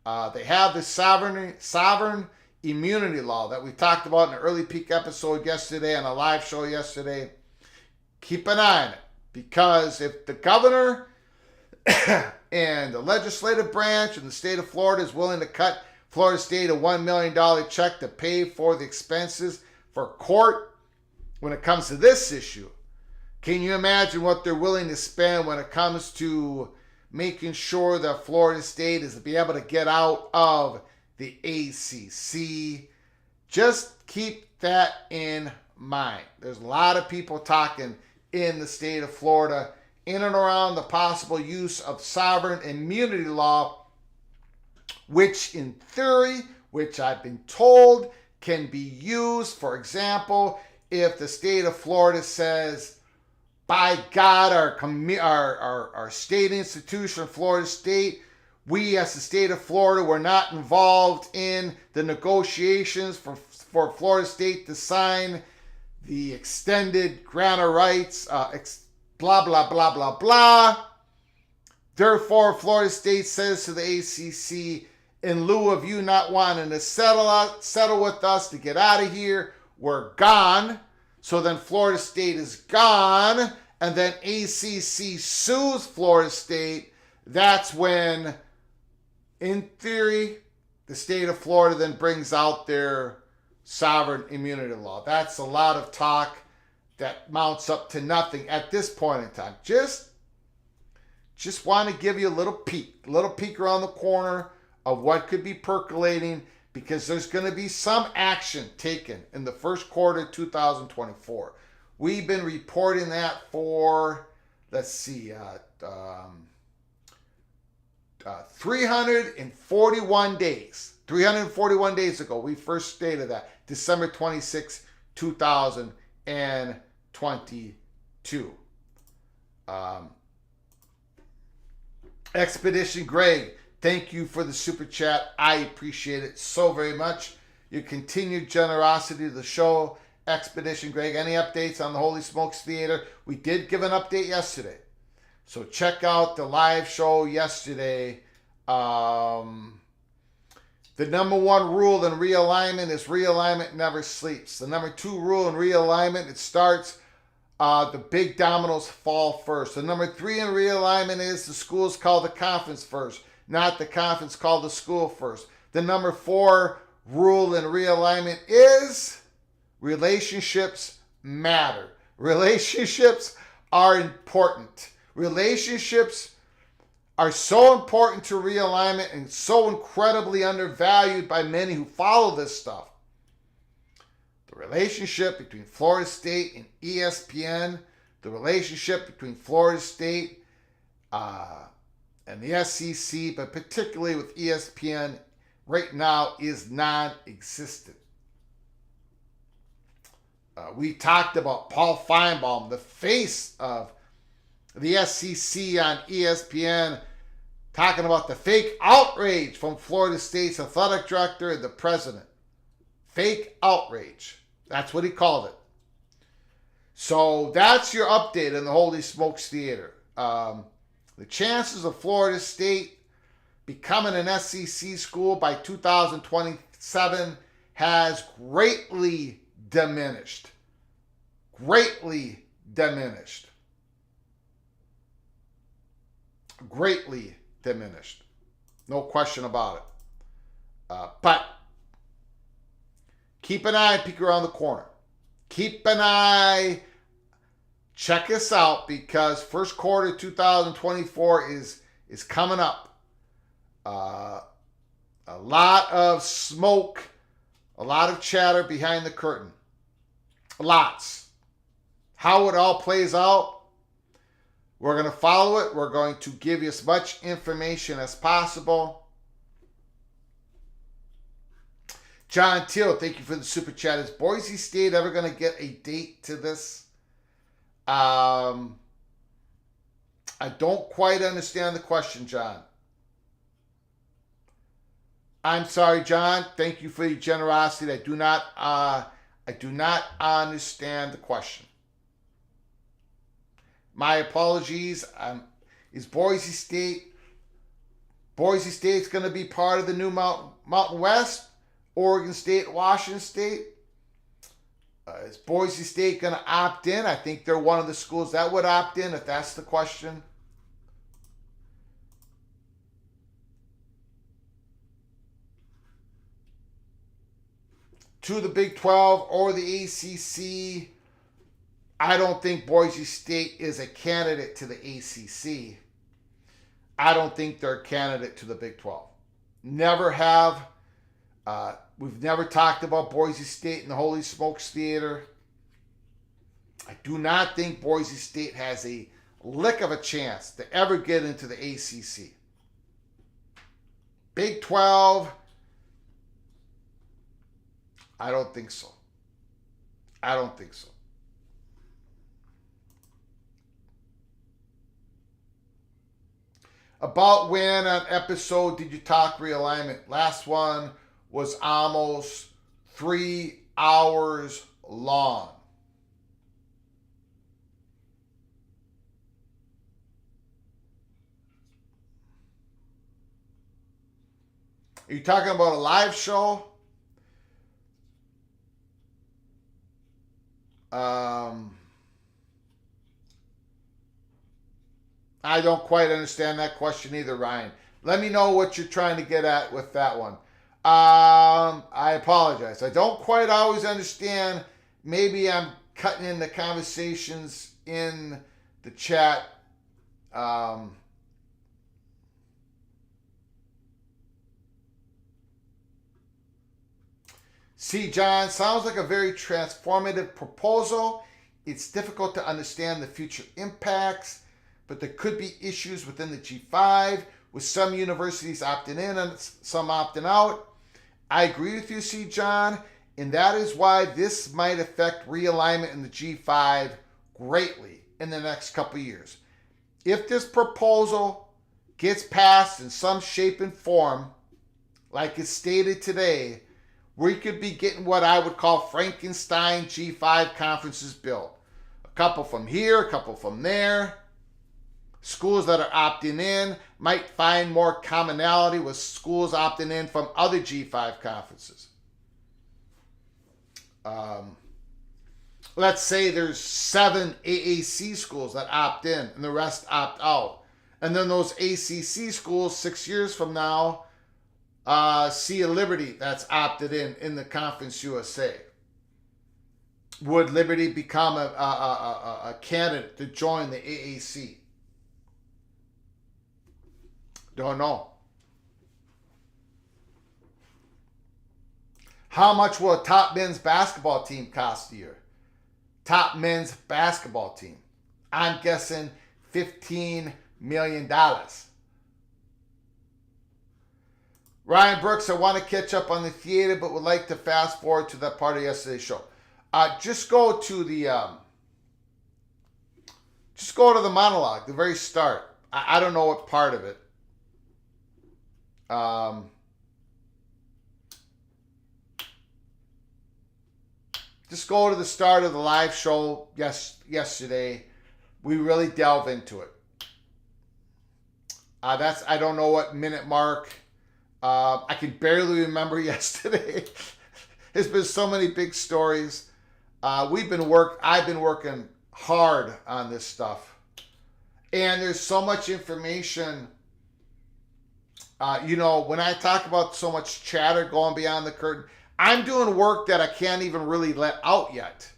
They have the sovereign immunity law that we talked about in an early peak episode yesterday on a live show yesterday. Keep an eye on it, because if the governor and the legislative branch in the state of Florida is willing to cut Florida State a $1 million check to pay for the expenses for court when it comes to this issue, can you imagine what they're willing to spend when it comes to making sure that Florida State is to be able to get out of the ACC? Just keep that in mind. There's a lot of people talking in the state of Florida in and around the possible use of sovereign immunity law, which in theory, which I've been told, can be used, for example, if the state of Florida says, by God, our state institution, Florida State, we as the state of Florida were not involved in the negotiations for Florida State to sign the extended grant of rights, blah, blah, blah, blah, blah. Therefore, Florida State says to the ACC, in lieu of you not wanting to settle with us to get out of here, we're gone. So then Florida State is gone, and then ACC sues Florida State. That's when, in theory, the state of Florida then brings out their sovereign immunity law. That's a lot of talk that mounts up to nothing at this point in time. Just want to give you a little peek around the corner of what could be percolating, because there's going to be some action taken in the first quarter of 2024. We've been reporting that for, 341 days. 341 days ago, we first stated that. December 26, 2022. Expedition Greg, thank you for the super chat. I appreciate it so very much. Your continued generosity to the show. Expedition Greg, any updates on the Holy Smokes Theater? We did give an update yesterday. So check out the live show yesterday. The number one rule in realignment is realignment never sleeps. The number 2 rule in realignment, it starts, the big dominoes fall first. The number 3 in realignment is the schools call the conference first, not the conference call the school first. The number 4 rule in realignment is relationships matter. Relationships are important. Relationships are so important to realignment and so incredibly undervalued by many who follow this stuff. The relationship between Florida State and ESPN, the relationship between Florida State and the SEC, but particularly with ESPN right now, is non-existent. We talked about Paul Feinbaum, the face of the SEC on ESPN, talking about the fake outrage from Florida State's athletic director and the president. Fake outrage. That's what he called it. So that's your update on the Holy Smokes Theater. The chances of Florida State becoming an SEC school by 2027 has greatly diminished. Greatly diminished. Greatly diminished. No question about it. But keep an eye, peek around the corner. Keep an eye. Check us out because first quarter 2024 is coming up. A lot of smoke, a lot of chatter behind the curtain. Lots. How it all plays out, we're going to follow it. We're going to give you as much information as possible. John Teal, thank you for the super chat. Is Boise State ever going to get a date to this? I don't quite understand the question, John. I'm sorry, John. Thank you for your generosity. I do not understand the question. My apologies. Is Boise State's going to be part of the new Mountain West? Oregon State, Washington State? Is Boise State going to opt in? I think they're one of the schools that would opt in if that's the question. To the Big 12 or the ACC, I don't think Boise State is a candidate to the ACC. I don't think they're a candidate to the Big 12. Never have. We've never talked about Boise State in the Holy Smokes Theater. I do not think Boise State has a lick of a chance to ever get into the ACC. Big 12, I don't think so. I don't think so. About when on episode did you talk realignment? Last one was almost 3 hours long. Are you talking about a live show? I don't quite understand that question either, Ryan. Let me know what you're trying to get at with that one. I apologize. I don't quite always understand. Maybe I'm cutting in the conversations in the chat. See, John, sounds like a very transformative proposal. It's difficult to understand the future impacts, but there could be issues within the G5, with some universities opting in and some opting out. I agree with you, C. John, and that is why this might affect realignment in the G5 greatly in the next couple of years. If this proposal gets passed in some shape and form, like it's stated today, we could be getting what I would call Frankenstein G5 conferences built. A couple from here, a couple from there. Schools that are opting in might find more commonality with schools opting in from other G5 conferences. Let's say there's 7 AAC schools that opt in and the rest opt out. And then those ACC schools 6 years from now see a Liberty that's opted in the Conference USA. Would Liberty become a candidate to join the AAC? Don't know. How much will a top men's basketball team cost a year? Top men's basketball team. I'm guessing $15 million. Ryan Brooks, I want to catch up on the theater, but would like to fast forward to that part of yesterday's show. Just go to the monologue, the very start. I don't know what part of it. just go to the start of the live show yesterday. We really delve into it. I don't know what minute mark. I can barely remember yesterday. There's been so many big stories. I've been working hard on this stuff, and there's so much information. When I talk about so much chatter going beyond the curtain, I'm doing work that I can't even really let out yet.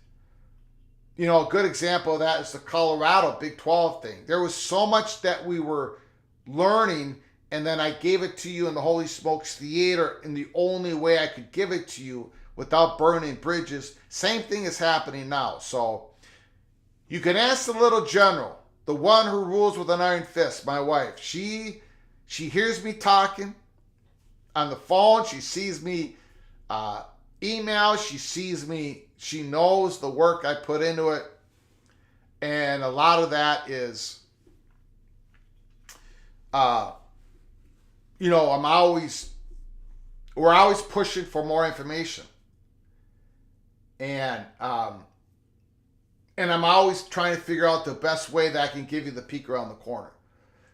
A good example of that is the Colorado Big 12 thing. There was so much that we were learning, and then I gave it to you in the Holy Smokes Theater in the only way I could give it to you without burning bridges. Same thing is happening now. So you can ask the little general, the one who rules with an iron fist, my wife. She hears me talking on the phone. She sees me email. She sees me. She knows the work I put into it. And a lot of that is, we're always pushing for more information. And I'm always trying to figure out the best way that I can give you the peek around the corner.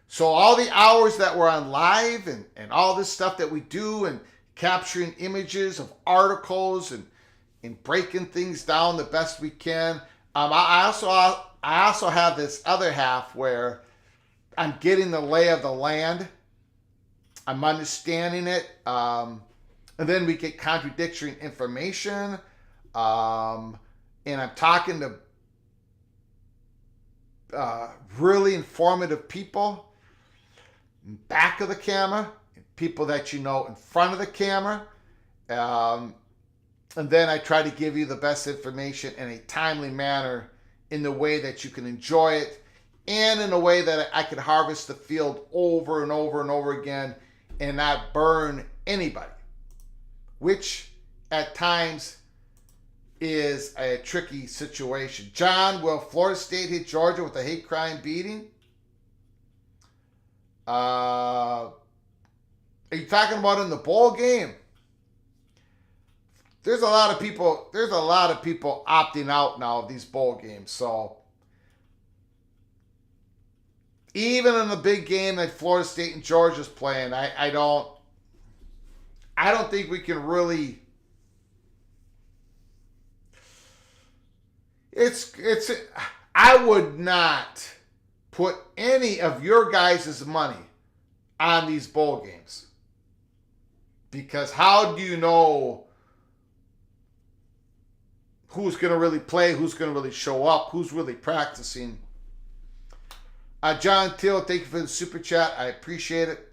So all the hours that we're on live and all this stuff that we do and capturing images of articles and breaking things down the best we can. I also have this other half where I'm getting the lay of the land. I'm understanding it. And then we get contradictory information. And I'm talking to really informative people back of the camera, people that you know in front of the camera. And then I try to give you the best information in a timely manner in the way that you can enjoy it and in a way that I could harvest the field over and over and over again and not burn anybody, which at times is a tricky situation. John, will Florida State hit Georgia with a hate crime beating? Are you talking about in the bowl game? There's a lot of people opting out now of these bowl games. So even in the big game that Florida State and Georgia's playing, I don't think we can really. I would not put any of your guys' money on these bowl games, because how do you know who's going to really play, who's going to really show up, who's really practicing? John Till, thank you for the super chat. I appreciate it.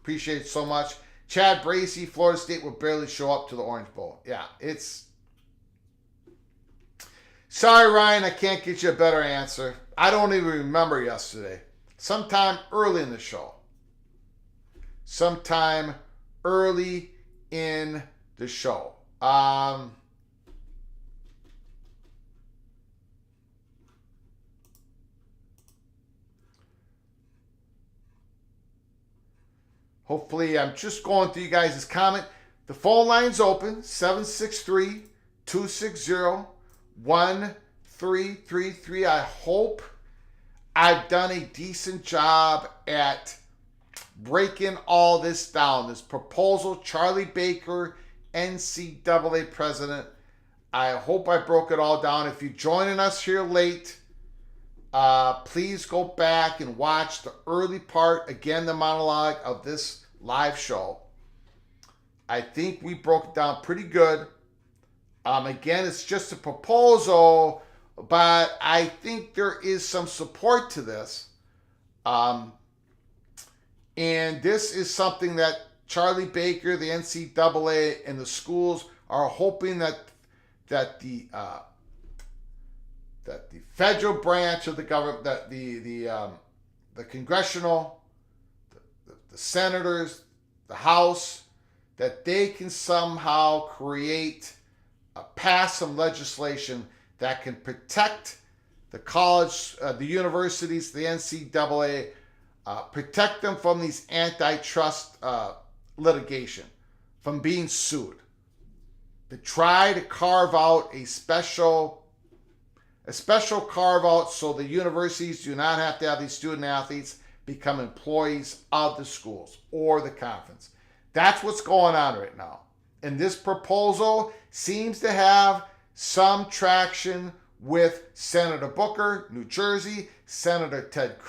Appreciate it so much. Chad Bracey, Florida State will barely show up to the Orange Bowl. Yeah, it's... Sorry, Ryan, I can't get you a better answer. I don't even remember yesterday. Sometime early in the show. Hopefully, I'm just going through you guys' comment. The phone line's open, 763-260-1333. I hope I've done a decent job at breaking all this down. This proposal, Charlie Baker, NCAA President. I hope I broke it all down. If you're joining us here late, please go back and watch the early part, again, the monologue of this live show. I think we broke it down pretty good. Again, it's just a proposal, but I think there is some support to this. And this is something that Charlie Baker, the NCAA, and the schools are hoping that the federal branch of the government, that the congressional, the senators, the House, that they can somehow pass some legislation that can protect the college, the universities, the NCAA, protect them from these antitrust litigation, from being sued. to try to carve out a special carve out so the universities do not have to have these student athletes become employees of the schools or the conference. That's what's going on right now. And this proposal seems to have some traction with Senator Booker, New Jersey, Senator Ted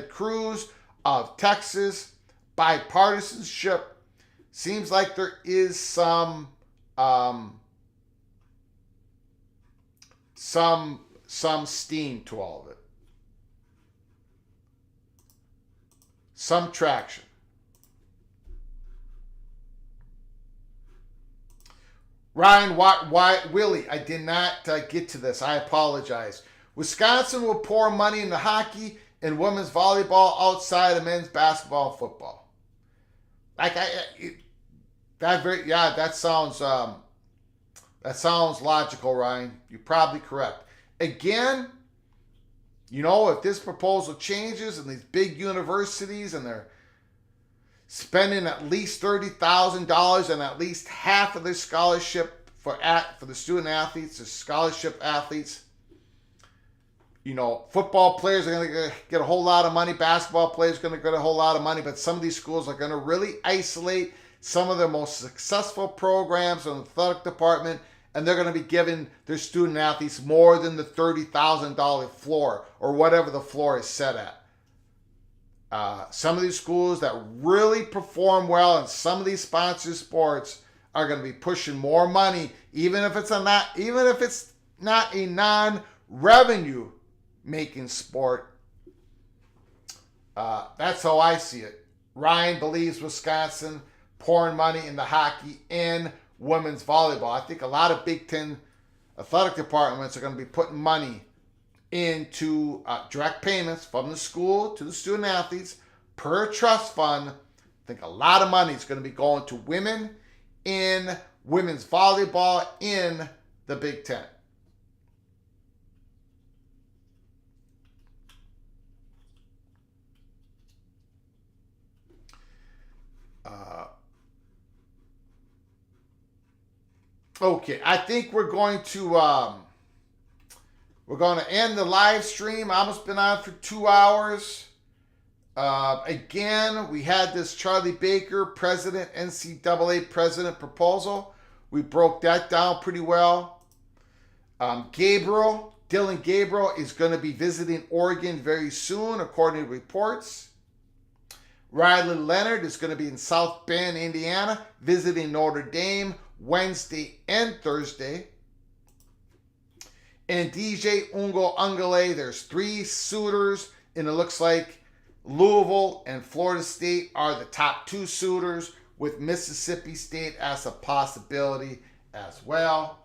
Cruz of Texas. Bipartisanship. Seems like there is some steam to all of it. Some traction. Ryan, Willie, I did not get to this. I apologize. Wisconsin will pour money into hockey and women's volleyball outside of men's basketball and football. That sounds logical, Ryan. You're probably correct. Again, if this proposal changes and these big universities and they're spending at least $30,000 and at least half of their scholarship for the student athletes, the scholarship athletes, football players are going to get a whole lot of money, basketball players are going to get a whole lot of money, but some of these schools are going to really isolate some of their most successful programs in the athletic department, and they're going to be giving their student athletes more than the $30,000 floor or whatever the floor is set at. Some of these schools that really perform well in some of these sponsored sports are going to be pushing more money, even if it's not a non-revenue making sport. That's how I see it. Ryan believes Wisconsin pouring money into hockey and women's volleyball. I think a lot of Big Ten athletic departments are going to be putting money into direct payments from the school to the student athletes per trust fund. I think a lot of money is going to be going to women in women's volleyball in the Big Ten. Okay, I think we're going to end the live stream. I almost been on for 2 hours. Again, we had this Charlie Baker NCAA President proposal. We broke that down pretty well. Dylan Gabriel is going to be visiting Oregon very soon, according to reports. Riley Leonard is going to be in South Bend, Indiana, visiting Notre Dame Wednesday and Thursday. And DJ Ungale, there's 3 suitors, and it looks like Louisville and Florida State are the top 2 suitors, with Mississippi State as a possibility as well.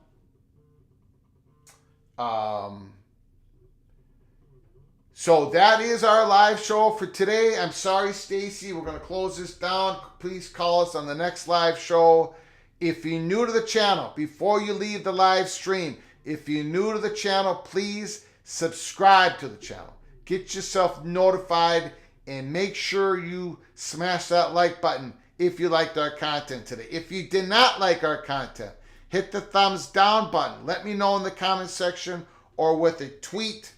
So that is our live show for today. I'm sorry, Stacy. We're going to close this down. Please call us on the next live show. If you're new to the channel, before you leave the live stream, if you're new to the channel, please subscribe to the channel. Get yourself notified and make sure you smash that like button if you liked our content today. If you did not like our content, hit the thumbs down button. Let me know in the comment section or with a tweet,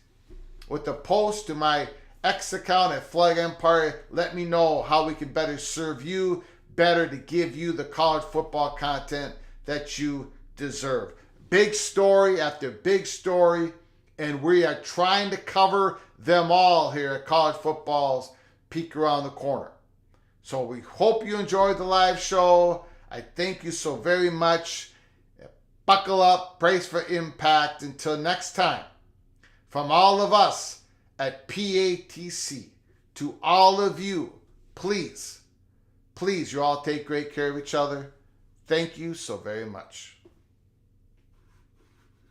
with a post to my X account at Flag Empire. Let me know how we can better serve you, better to give you the college football content that you deserve. Big story after big story, and we are trying to cover them all here at College Football's Peek Around the Corner. So we hope you enjoyed the live show. I thank you so very much. Buckle up, brace for impact. Until next time, from all of us at PATC, to all of you, please, you all take great care of each other. Thank you so very much.